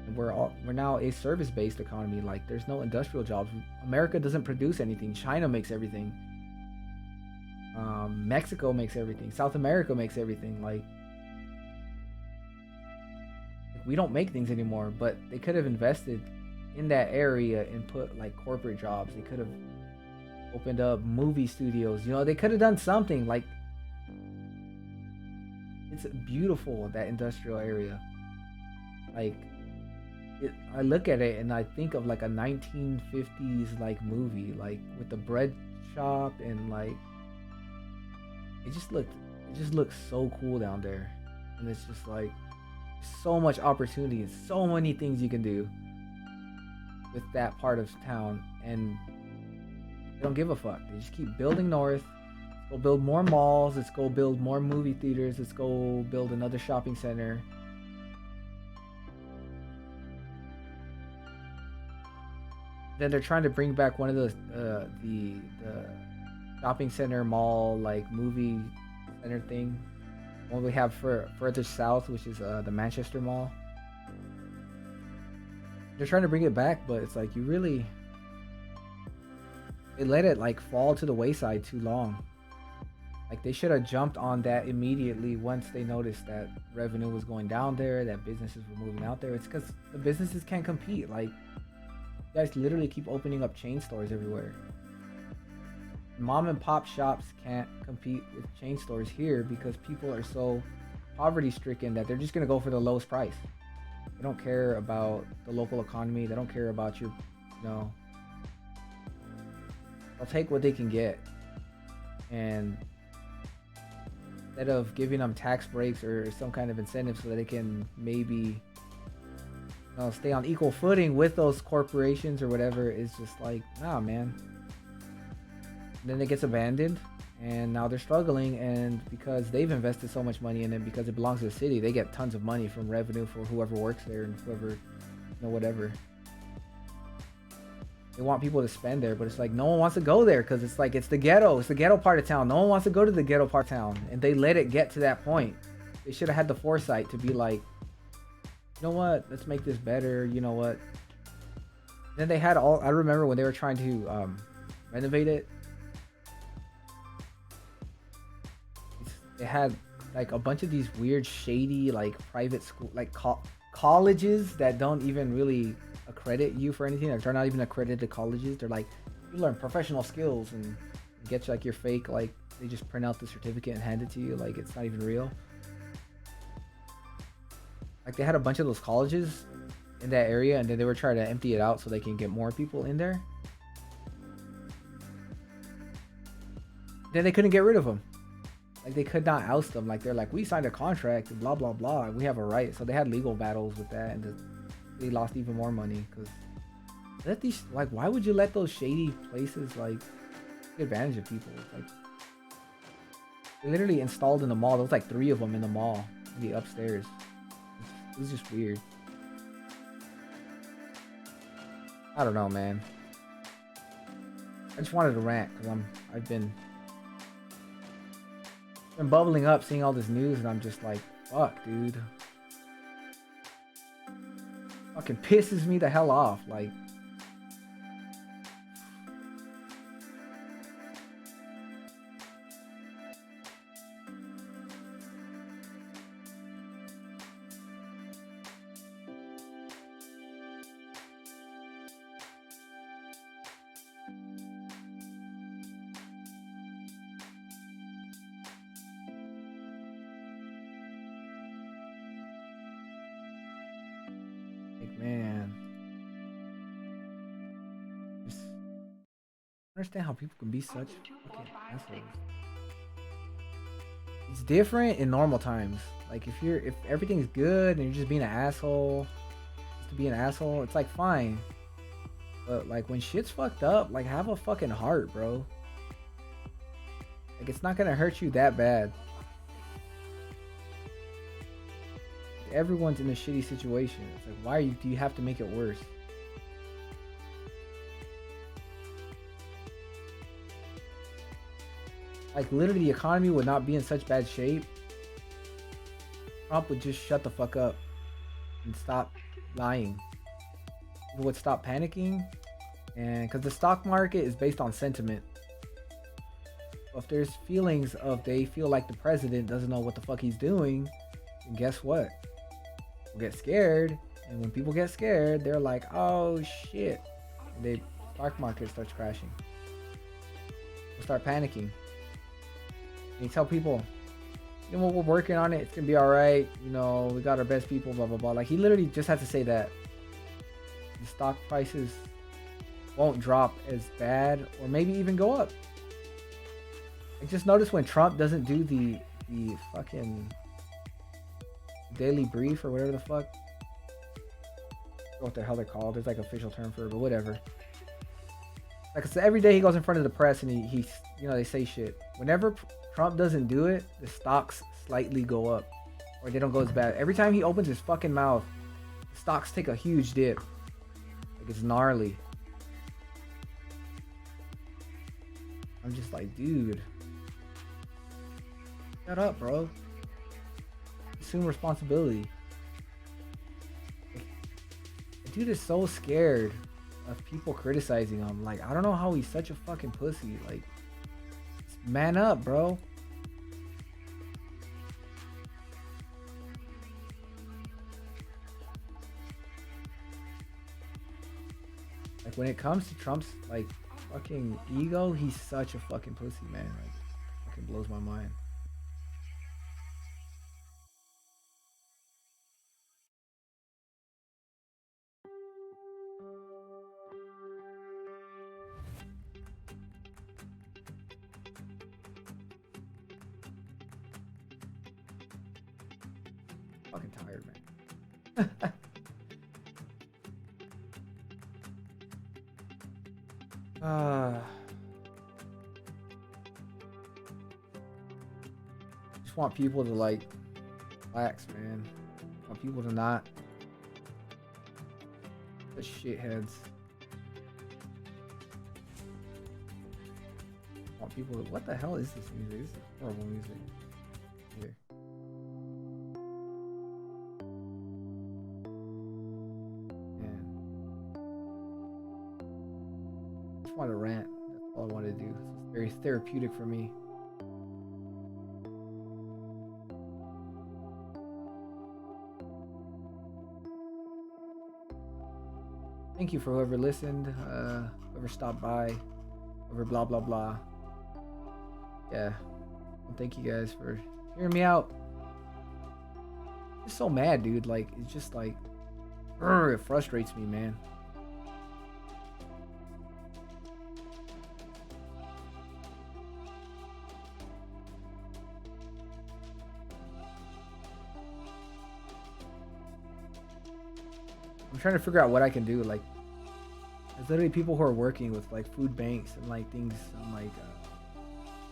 and we're now a service-based economy. Like, there's no industrial jobs. America doesn't produce anything. China makes everything. Mexico makes everything. South America makes everything. Like, we don't make things anymore. But they could have invested in that area and put like corporate jobs. They could have opened up movie studios. They could have done something. Like, it's beautiful, that industrial area. Like, I look at it and I think of like a 1950s like movie, like with the bread shop, and like it just looks so cool down there. And it's just like so much opportunity and so many things you can do with that part of town, and they don't give a fuck. They just keep building north. Let's go build more malls. Let's go build more movie theaters. Let's go build another shopping center. Then they're trying to bring back one of those the shopping center mall like movie center thing. One we have further south, which is the Manchester Mall. They're trying to bring it back, but it's like they let it like fall to the wayside too long. Like, they should have jumped on that immediately once they noticed that revenue was going down there, that businesses were moving out there. It's because the businesses can't compete. Like, you guys literally keep opening up chain stores everywhere. Mom and pop shops can't compete with chain stores here because people are so poverty stricken that they're just gonna go for the lowest price. They don't care about the local economy. They don't care about your, they'll take what they can get. And instead of giving them tax breaks or some kind of incentive so that they can maybe stay on equal footing with those corporations or whatever, it's just like, nah, man. And then it gets abandoned, and now they're struggling, and because they've invested so much money in it, because it belongs to the city, they get tons of money from revenue for whoever works there and whoever, whatever. They want people to spend there, but it's like no one wants to go there because it's like it's the ghetto part of town. No one wants to go to the ghetto part of town, and they let it get to that point. They should have had the foresight to be like, you know what, let's make this better. You know what? Then they had I remember when they were trying to renovate it. They had like a bunch of these weird, shady, like private school, like colleges that don't even really accredit you for anything. They're not even accredited colleges. They're like, you learn professional skills and get you like your fake, like they just print out the certificate and hand it to you like it's not even real. Like, they had a bunch of those colleges in that area, and then they were trying to empty it out so they can get more people in there. Then they couldn't get rid of them. Like, they could not oust them. Like, they're like, we signed a contract and blah blah blah, and we have a right. So they had legal battles with that, and they lost even more money because why would you let those shady places like take advantage of people? Like, they literally installed in the mall. There was like 3 of them in the mall, in the upstairs. It was just weird. I don't know, man. I just wanted to rant because I've been bubbling up seeing all this news, and I'm just like, fuck, dude. Fucking pisses me the hell off. Like, man, just understand how people can be such fucking assholes. It's different in normal times. Like, if everything's good and you're just being an asshole just to be an asshole, it's like fine. But like, when shit's fucked up, like, have a fucking heart, bro. Like, it's not gonna hurt you that bad. Everyone's in a shitty situation. It's like, why do you have to make it worse? like literally the economy would not be in such bad shape. Trump would just shut the fuck up and stop lying. People would stop panicking, and because the stock market is based on sentiment. If there's feelings of they feel like the president doesn't know what the fuck he's doing, then guess what? We'll get scared, and when people get scared, they're like, "Oh shit!" And the stock market starts crashing. We'll start panicking. And you tell people, "You know what? We're working on it. It's gonna be all right. You know, we got our best people." Blah blah blah. Like he literally just had to say that. The stock prices won't drop as bad, or maybe even go up. I just noticed when Trump doesn't do the fucking daily brief or whatever the fuck, what the hell they're called. There's like an official term for it, but whatever. Like I said, every day he goes in front of the press and he you know, they say shit. Whenever Trump doesn't do it, the stocks slightly go up, or they don't go as bad. Every time he opens his fucking mouth, the stocks take a huge dip. Like it's gnarly. I'm just like, dude. Shut up, bro. Assume responsibility. The dude is so scared of people criticizing him. Like, I don't know how he's such a fucking pussy. Like, man up, bro. Like, when it comes to Trump's, like, fucking ego, he's such a fucking pussy, man. Like, fucking blows my mind. Fucking tired, man. Just want people to like relax, man. Want people to not the shitheads. Want people to, what the hell is this music? This is horrible music. Here. I want to rant. That's all I want to do. It's very therapeutic for me. Thank you for whoever listened, whoever stopped by, whoever blah blah blah. Yeah. Well, thank you guys for hearing me out. I'm just so mad, dude. Like, it's just like, it frustrates me, man. I'm trying to figure out what I can do. Like, there's literally people who are working with like food banks and like things and like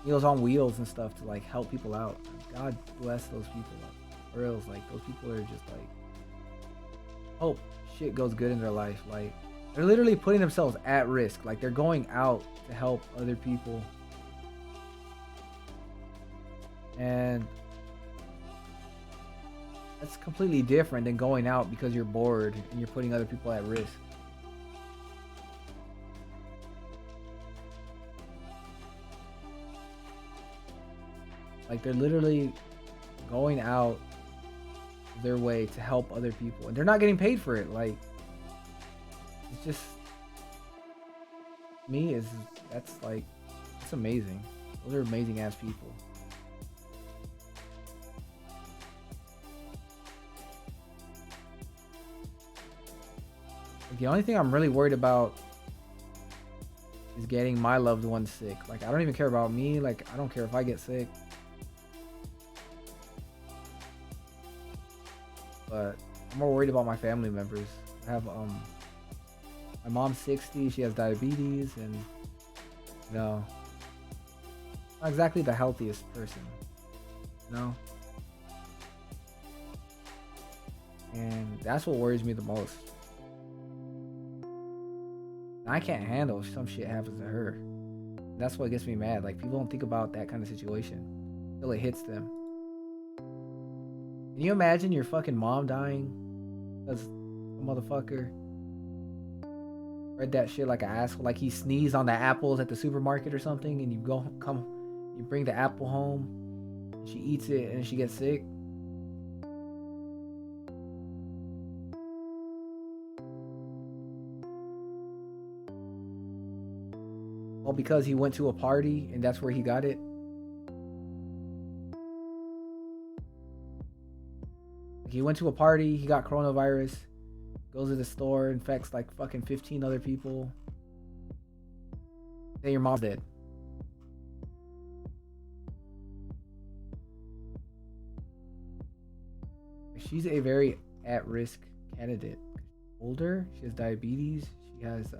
Meals on Wheels and stuff to like help people out. God bless those people. Like, for reals, like those people are just like, hope shit goes good in their life. Like, they're literally putting themselves at risk. Like, they're going out to help other people. And that's completely different than going out because you're bored and you're putting other people at risk. Like, they're literally going out their way to help other people, and they're not getting paid for it. Like, it's just, me, is that's like, it's amazing. Those are amazing ass people. Like, the only thing I'm really worried about is getting my loved ones sick. Like, I don't even care about me. Like, I don't care if I get sick. But I'm more worried about my family members. I have my mom's 60, she has diabetes, and you know, not exactly the healthiest person, you know? And that's what worries me the most. And I can't handle if some shit happens to her. That's what gets me mad. Like, people don't think about that kind of situation until it hits them. Can you imagine your fucking mom dying because a motherfucker read that shit like an asshole? Like, he sneezed on the apples at the supermarket or something, and you bring the apple home, and she eats it, and she gets sick. All because he went to a party and that's where he got it. Like, he went to a party, he got coronavirus, goes to the store, infects like fucking 15 other people. Then your mom's dead. She's a very at-risk candidate. Older, she has diabetes, she has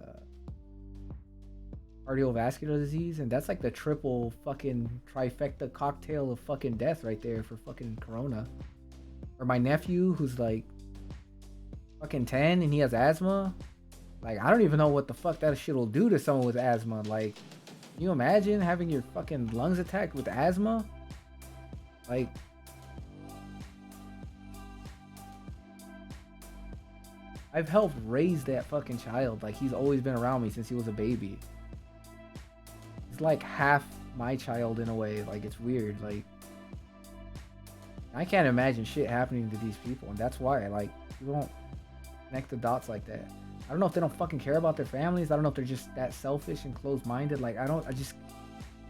cardiovascular disease, and that's like the triple fucking trifecta cocktail of fucking death right there for fucking corona. Or my nephew, who's like fucking 10 and he has asthma. Like, I don't even know what the fuck that shit will do to someone with asthma. Like, can you imagine having your fucking lungs attacked with asthma? Like, I've helped raise that fucking child. Like, he's always been around me since he was a baby. He's like half my child in a way. Like, it's weird. Like, I can't imagine shit happening to these people, and that's why, like, people don't connect the dots like that. I don't know if they don't fucking care about their families. I don't know if they're just that selfish and closed-minded. Like, it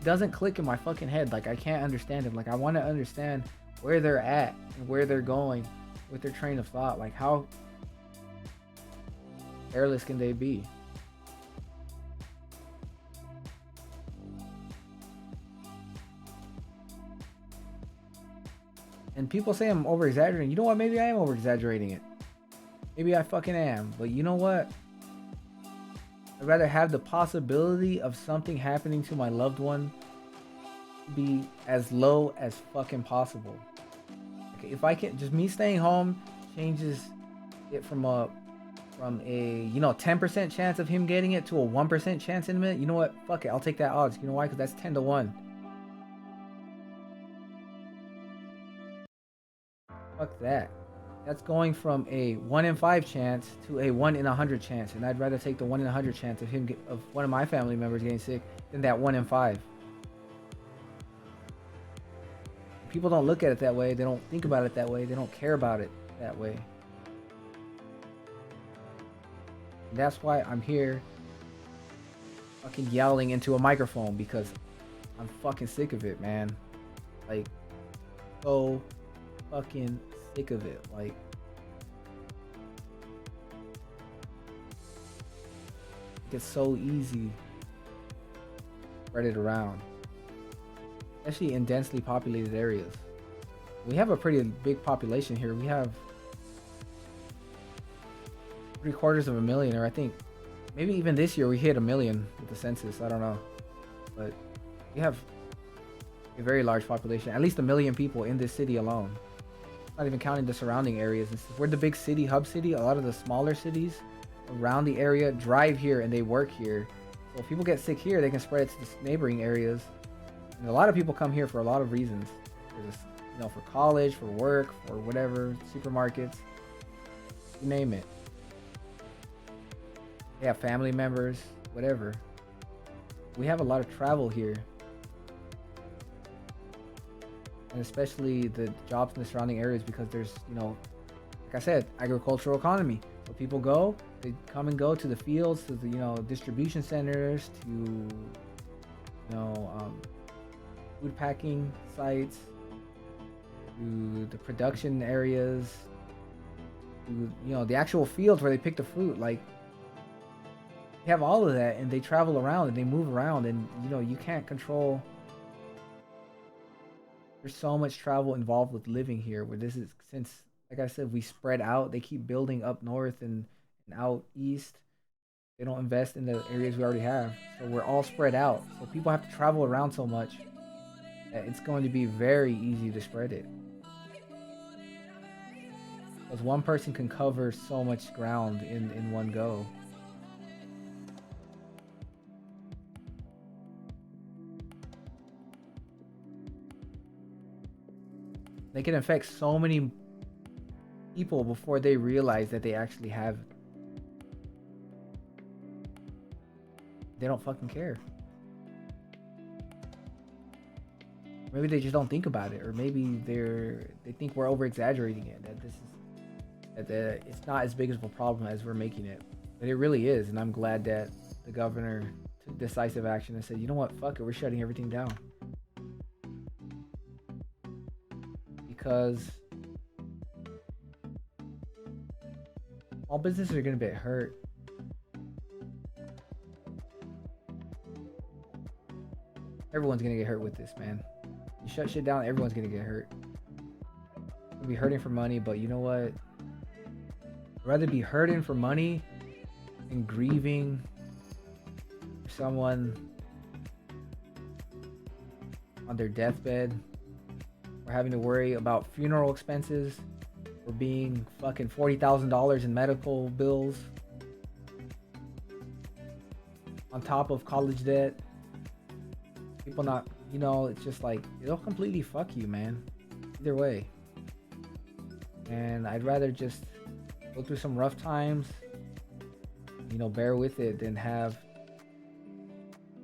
doesn't click in my fucking head. Like, I can't understand it. Like, I want to understand where they're at and where they're going with their train of thought. Like, how careless can they be? And people say I'm over exaggerating. You know what? Maybe I am over exaggerating it. Maybe I fucking am. But you know what? I'd rather have the possibility of something happening to my loved one be as low as fucking possible. Okay, if I can, just me staying home changes it from a 10% chance of him getting it to a 1% chance in a minute. You know what? Fuck it. I'll take that odds. You know why? Because that's 10 to 1. Fuck that. That's going from a 1 in 5 chance to a 1 in 100 chance, and I'd rather take the 1 in 100 chance of one of my family members getting sick than that 1 in 5. People don't look at it that way. They don't think about it that way. They don't care about it that way. And that's why I'm here fucking yelling into a microphone, because I'm fucking sick of it, man. Like, so fucking sick of it. Like, it's so easy to spread it around, especially in densely populated areas. We have a pretty big population here. We have 750,000, or I think maybe even this year we hit 1 million with the census. I don't know, but we have a very large population, at least 1 million people in this city alone. Not even counting the surrounding areas. We're the big city, hub city. A lot of the smaller cities around the area drive here and they work here. So if people get sick here, they can spread it to the neighboring areas. And a lot of people come here for a lot of reasons. For college, for work, for whatever, supermarkets, you name it. They have family members, whatever. We have a lot of travel here. And especially the jobs in the surrounding areas, because there's, like I said, agricultural economy. So people they come and go to the fields, to the, distribution centers, to, food packing sites, to the production areas, to, the actual fields where they pick the fruit. Like, they have all of that, and they travel around and they move around, and, you can't control. There's so much travel involved with living here, where this is, since, like I said, we spread out. They keep building up north and out east. They don't invest in the areas we already have. So we're all spread out. So people have to travel around so much that it's going to be very easy to spread it. Because one person can cover so much ground in one go. They can infect so many people before they realize that they actually have it. They don't fucking care. Maybe they just don't think about it, or maybe they think we're over exaggerating it. That it's not as big of a problem as we're making it, but it really is. And I'm glad that the governor took decisive action and said, you know what, fuck it, we're shutting everything down. Because all businesses are gonna get hurt. Everyone's gonna get hurt with this, man. You shut shit down, everyone's gonna get hurt. You'll be hurting for money, but you know what? I'd rather be hurting for money and grieving for someone on their deathbed, or having to worry about funeral expenses, or being fucking $40,000 in medical bills on top of college debt. People not, you know, it's just like, it'll completely fuck you, man. Either way. And I'd rather just go through some rough times, you know, bear with it, than have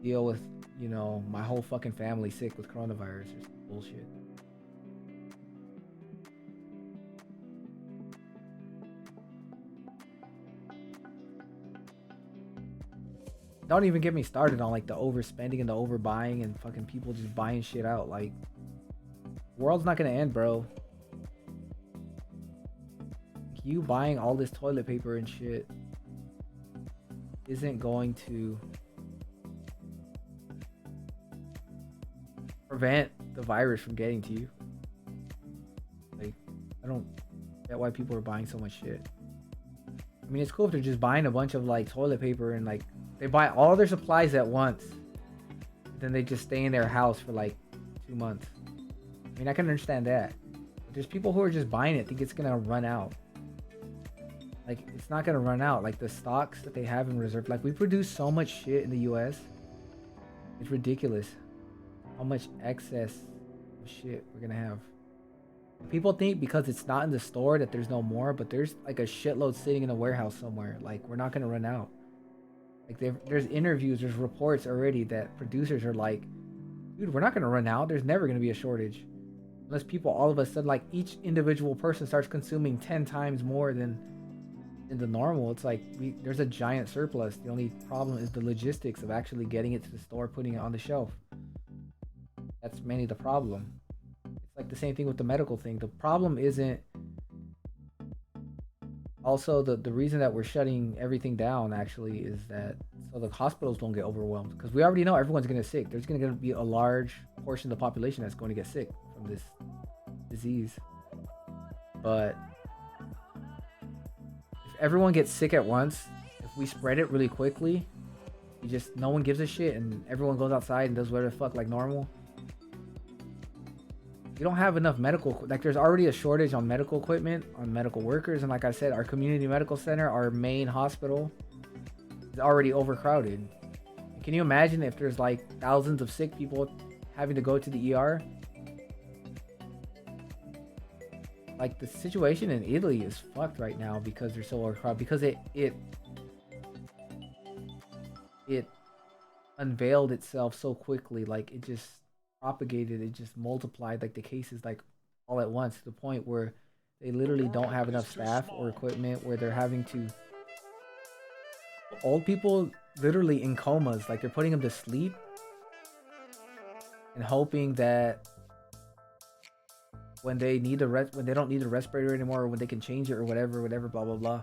deal with, you know, my whole fucking family sick with coronavirus or some bullshit. Don't even get me started on like the overspending and the overbuying and fucking people just buying shit out. Like, the world's not gonna end, bro. You buying all this toilet paper and shit isn't going to prevent the virus from getting to you. Like, I don't get why people are buying so much shit. I mean, it's cool if they're just buying a bunch of like toilet paper and like they buy all their supplies at once, then they just stay in their house for like 2 months. I mean, I can understand that. But there's people who are just buying it, think it's gonna run out. Like, it's not gonna run out. Like, the stocks that they have in reserve, like, we produce so much shit in the US. It's ridiculous how much excess of shit we're gonna have. People think because it's not in the store that there's no more, but there's like a shitload sitting in a warehouse somewhere. Like, we're not gonna run out. Like, there's interviews, there's reports already that producers are like, dude, we're not gonna run out. There's never gonna be a shortage. Unless people all of a sudden, like, each individual person starts consuming 10 times more than in the normal. It's like, there's a giant surplus. The only problem is the logistics of actually getting it to the store, putting it on the shelf. That's mainly the problem. It's like the same thing with the medical thing. The problem isn't also the reason that we're shutting everything down actually is that so the hospitals don't get overwhelmed, because we already know everyone's gonna get sick. There's gonna be a large portion of the population that's going to get sick from this disease. But if everyone gets sick at once, if we spread it really quickly, no one gives a shit and everyone goes outside and does whatever the fuck like normal. You don't have enough medical, like, there's already a shortage on medical equipment, on medical workers, and like I said, our community medical center, our main hospital, is already overcrowded. And can you imagine if there's like thousands of sick people having to go to the ER? Like, the situation in Italy is fucked right now because they're so overcrowded, because it unveiled itself so quickly. Like, it just propagated, it just multiplied, like, the cases like all at once, to the point where they literally don't have enough staff or equipment, where they're having to old people literally in comas, like they're putting them to sleep and hoping that when they need when they don't need the respirator anymore, or when they can change it or whatever blah blah blah,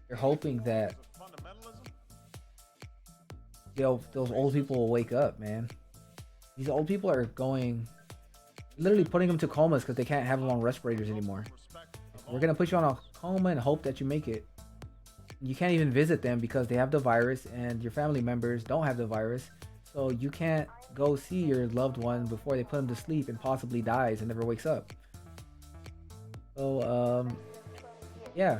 they're hoping that those old people will wake up, man. These old people are literally putting them to comas because they can't have them on respirators anymore. We're gonna put you on a coma and hope that you make it. You can't even visit them because they have the virus, and your family members don't have the virus, so you can't go see your loved one before they put them to sleep and possibly dies and never wakes up. So yeah,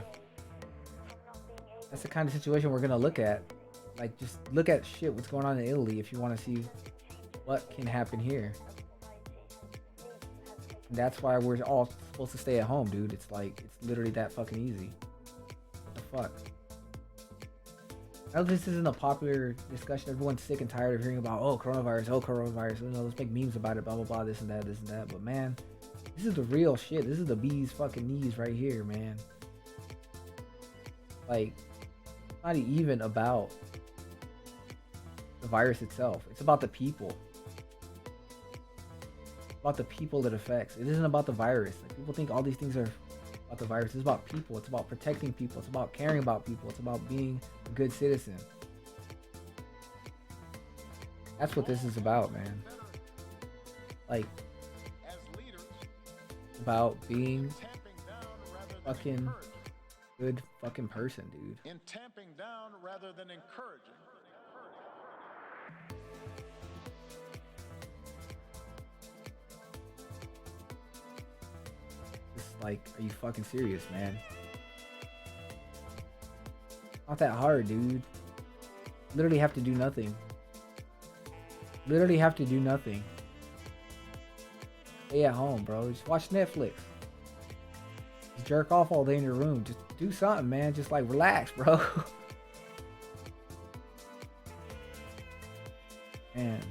that's the kind of situation we're gonna look at. Like, just look at shit, what's going on in Italy, if you want to see what can happen here. And that's why we're all supposed to stay at home, dude. It's like, it's literally that fucking easy. What the fuck? I know this isn't a popular discussion. Everyone's sick and tired of hearing about, oh, coronavirus, oh, coronavirus. You know, let's make memes about it, blah, blah, blah, this and that, this and that. But, man, this is the real shit. This is the bee's fucking knees right here, man. Like, it's not even about the virus itself. It's about the people. About the people that affects. It isn't about the virus. Like, people think all these things are about the virus. It's about people. It's about protecting people. It's about caring about people. It's about being a good citizen. That's what this is about, man. Like, about being fucking good fucking person, dude. In tamping down rather than encouraging. Like, are you fucking serious, man? Not that hard, dude. Literally have to do nothing. Literally have to do nothing. Stay at home, bro. Just watch Netflix. Just jerk off all day in your room. Just do something, man. Just like relax, bro. Man.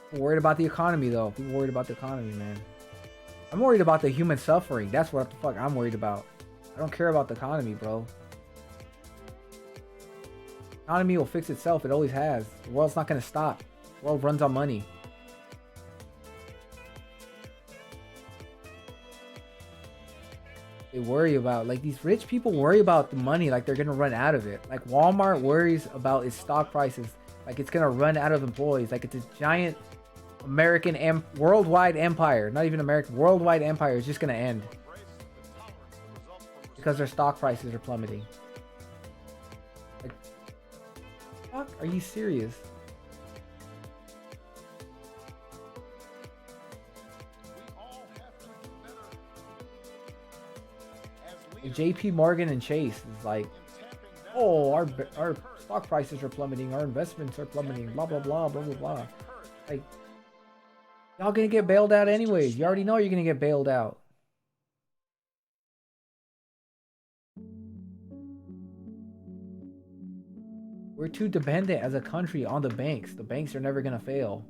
People worried about the economy, though. People worried about the economy, man. I'm worried about the human suffering. That's what the fuck I'm worried about. I don't care about the economy, bro. The economy will fix itself. It always has. The world's not gonna stop. The world runs on money. They worry about, like, these rich people worry about the money like they're gonna run out of it. Like, Walmart worries about its stock prices like it's gonna run out of employees. Like, it's a giant American worldwide empire, not even American, worldwide empire is just gonna end because their stock prices are plummeting. Like, fuck, are you serious? JP Morgan and Chase is like, oh, our stock prices are plummeting, our investments are plummeting, blah blah blah blah blah blah. Like, y'all gonna get bailed out anyways. You already know you're gonna get bailed out. We're too dependent as a country on the banks. The banks are never gonna fail.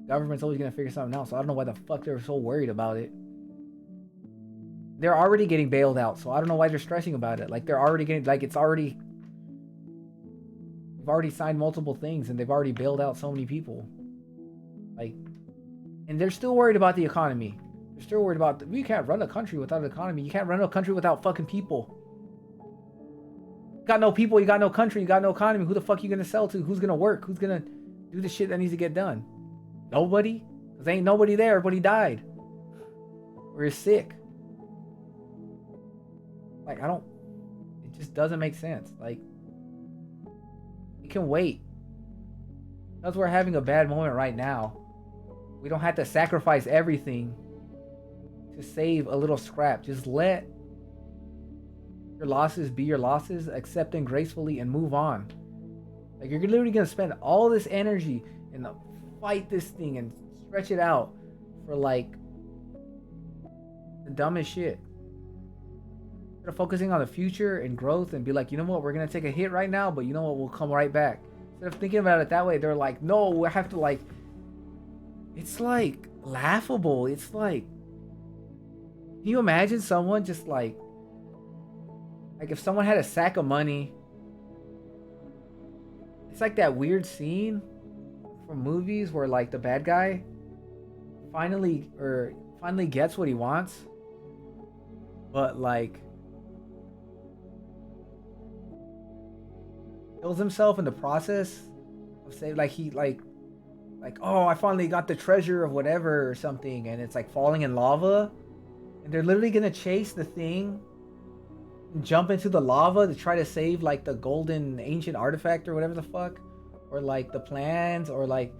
Government's always gonna figure something out. So I don't know why the fuck they're so worried about it. They're already getting bailed out, so I don't know why they're stressing about it. Like, they're already getting, like, it's already, they've already signed multiple things and they've already bailed out so many people. Like, and they're still worried about the economy. They're still worried about, you can't run a country without an economy. You can't run a country without fucking people. You got no people, you got no country, you got no economy. Who the fuck you gonna sell to? Who's gonna work? Who's gonna do the shit that needs to get done? Nobody? Because ain't nobody there. Everybody died. Or is sick. Like, it just doesn't make sense. Like, it can wait. Because we're having a bad moment right now. We don't have to sacrifice everything to save a little scrap. Just let your losses be your losses, accept them gracefully, and move on. Like, you're literally going to spend all this energy and fight this thing and stretch it out for, like, the dumbest shit. Instead of focusing on the future and growth and be like, you know what, we're going to take a hit right now, but you know what, we'll come right back. Instead of thinking about it that way, they're like, no, we have to, like, it's like laughable. It's like, can you imagine someone just like if someone had a sack of money, it's like that weird scene from movies where, like, the bad guy finally gets what he wants, but, like, kills himself in the process of saying, like, he like, oh, I finally got the treasure of whatever or something, and it's like falling in lava, and they're literally gonna chase the thing and jump into the lava to try to save, like, the golden ancient artifact or whatever the fuck, or, like, the plans, or, like,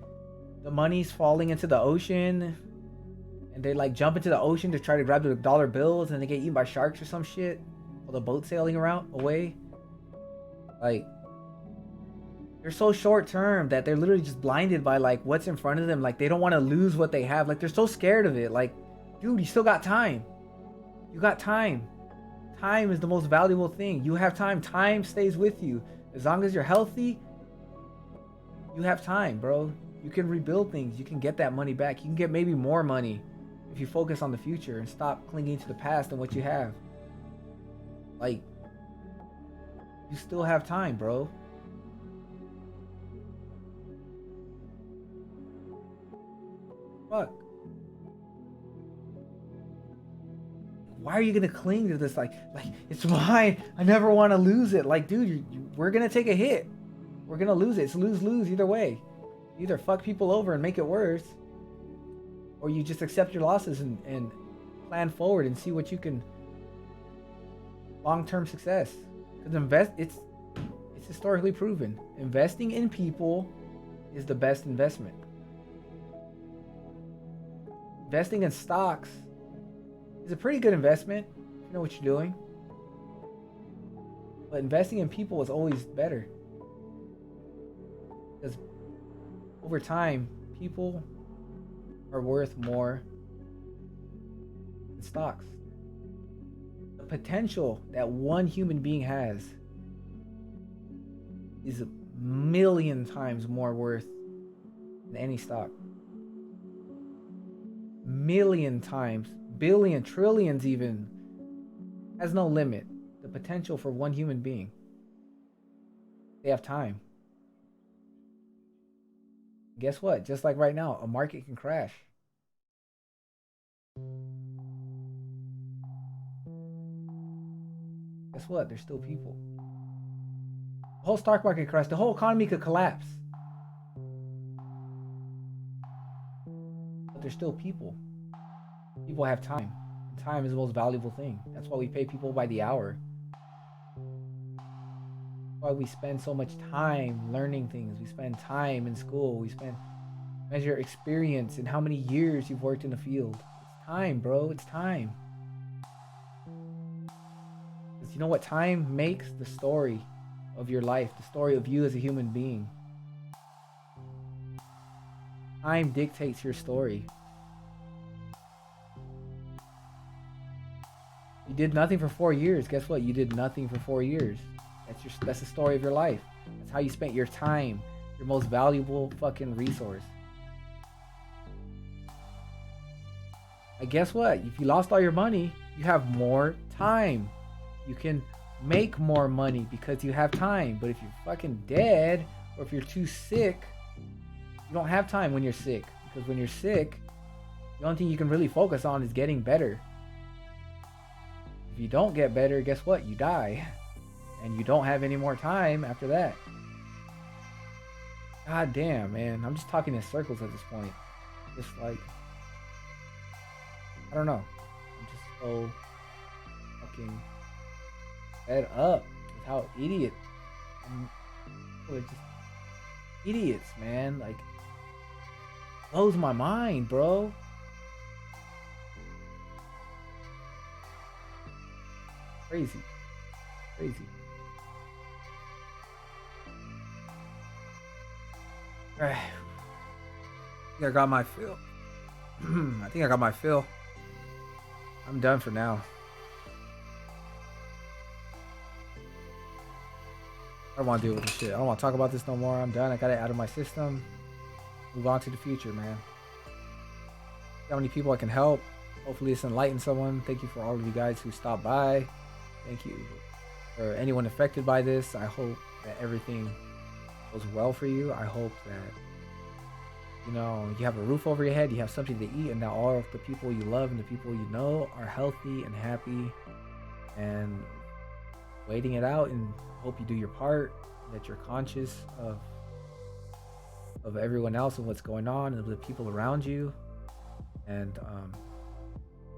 the money's falling into the ocean, and they, like, jump into the ocean to try to grab the dollar bills, and they get eaten by sharks or some shit while the boat's sailing around away. Like, they're so short term that they're literally just blinded by, like, what's in front of them. Like, they don't want to lose what they have. Like, they're so scared of it. Like, Dude, you still got time. You got time. Time is the most valuable thing. You have time. Time stays with you. As long as you're healthy, you have time, bro. You can rebuild things. You can get that money back. You can get maybe more money if you focus on the future and stop clinging to the past and what you have. Like, you still have time, bro. Fuck. Why are you gonna cling to this? Like it's mine. I never want to lose it. Like, dude, we're gonna take a hit. We're gonna lose it. It's lose-lose either way. You either fuck people over and make it worse, or you just accept your losses and plan forward and see what you can. Long-term success. Because it's historically proven. Investing in people is the best investment. Investing in stocks is a pretty good investment if you know what you're doing. But investing in people is always better. Because over time, people are worth more than stocks. The potential that one human being has is a million times more worth than any stock. Million times, billion, trillions even, has no limit. The potential for one human being. They have time. Guess what? Just like right now, a market can crash. Guess what? There's still people. The whole stock market crashed. The whole economy could collapse. But there's still people. People have time. And time is the most valuable thing. That's why we pay people by the hour. That's why we spend so much time learning things. We spend time in school. We measure experience and how many years you've worked in the field. It's time, bro. It's time. Because you know what time makes? The story of your life. The story of you as a human being. Time dictates your story. You did nothing for 4 years. Guess what? You did nothing for 4 years. That's the story of your life. That's how you spent your time. Your most valuable fucking resource. And guess what? If you lost all your money, you have more time. You can make more money because you have time. But if you're fucking dead, or if you're too sick, you don't have time when you're sick. Because when you're sick, the only thing you can really focus on is getting better. If you don't get better, guess what? You die. And you don't have any more time after that. God damn, man. I'm just talking in circles at this point. Just like, I don't know. I'm just so fucking fed up with how people are just idiots, man. Like, blows my mind, bro. Crazy. Alright. I think I got my fill. I'm done for now. I don't want to deal with this shit. I don't want to talk about this no more. I'm done. I got it out of my system. Move on to the future, man. See how many people I can help. Hopefully this enlightens someone. Thank you for all of you guys who stopped by. Thank you for anyone affected by this. I hope that everything goes well for you. I hope that, you know, you have a roof over your head, you have something to eat, and that all of the people you love and the people you know are healthy and happy and waiting it out. And hope you do your part, that you're conscious of everyone else and what's going on and the people around you. And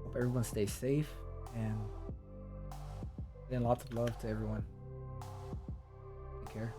hope everyone stays safe, and then lots of love to everyone. Take care.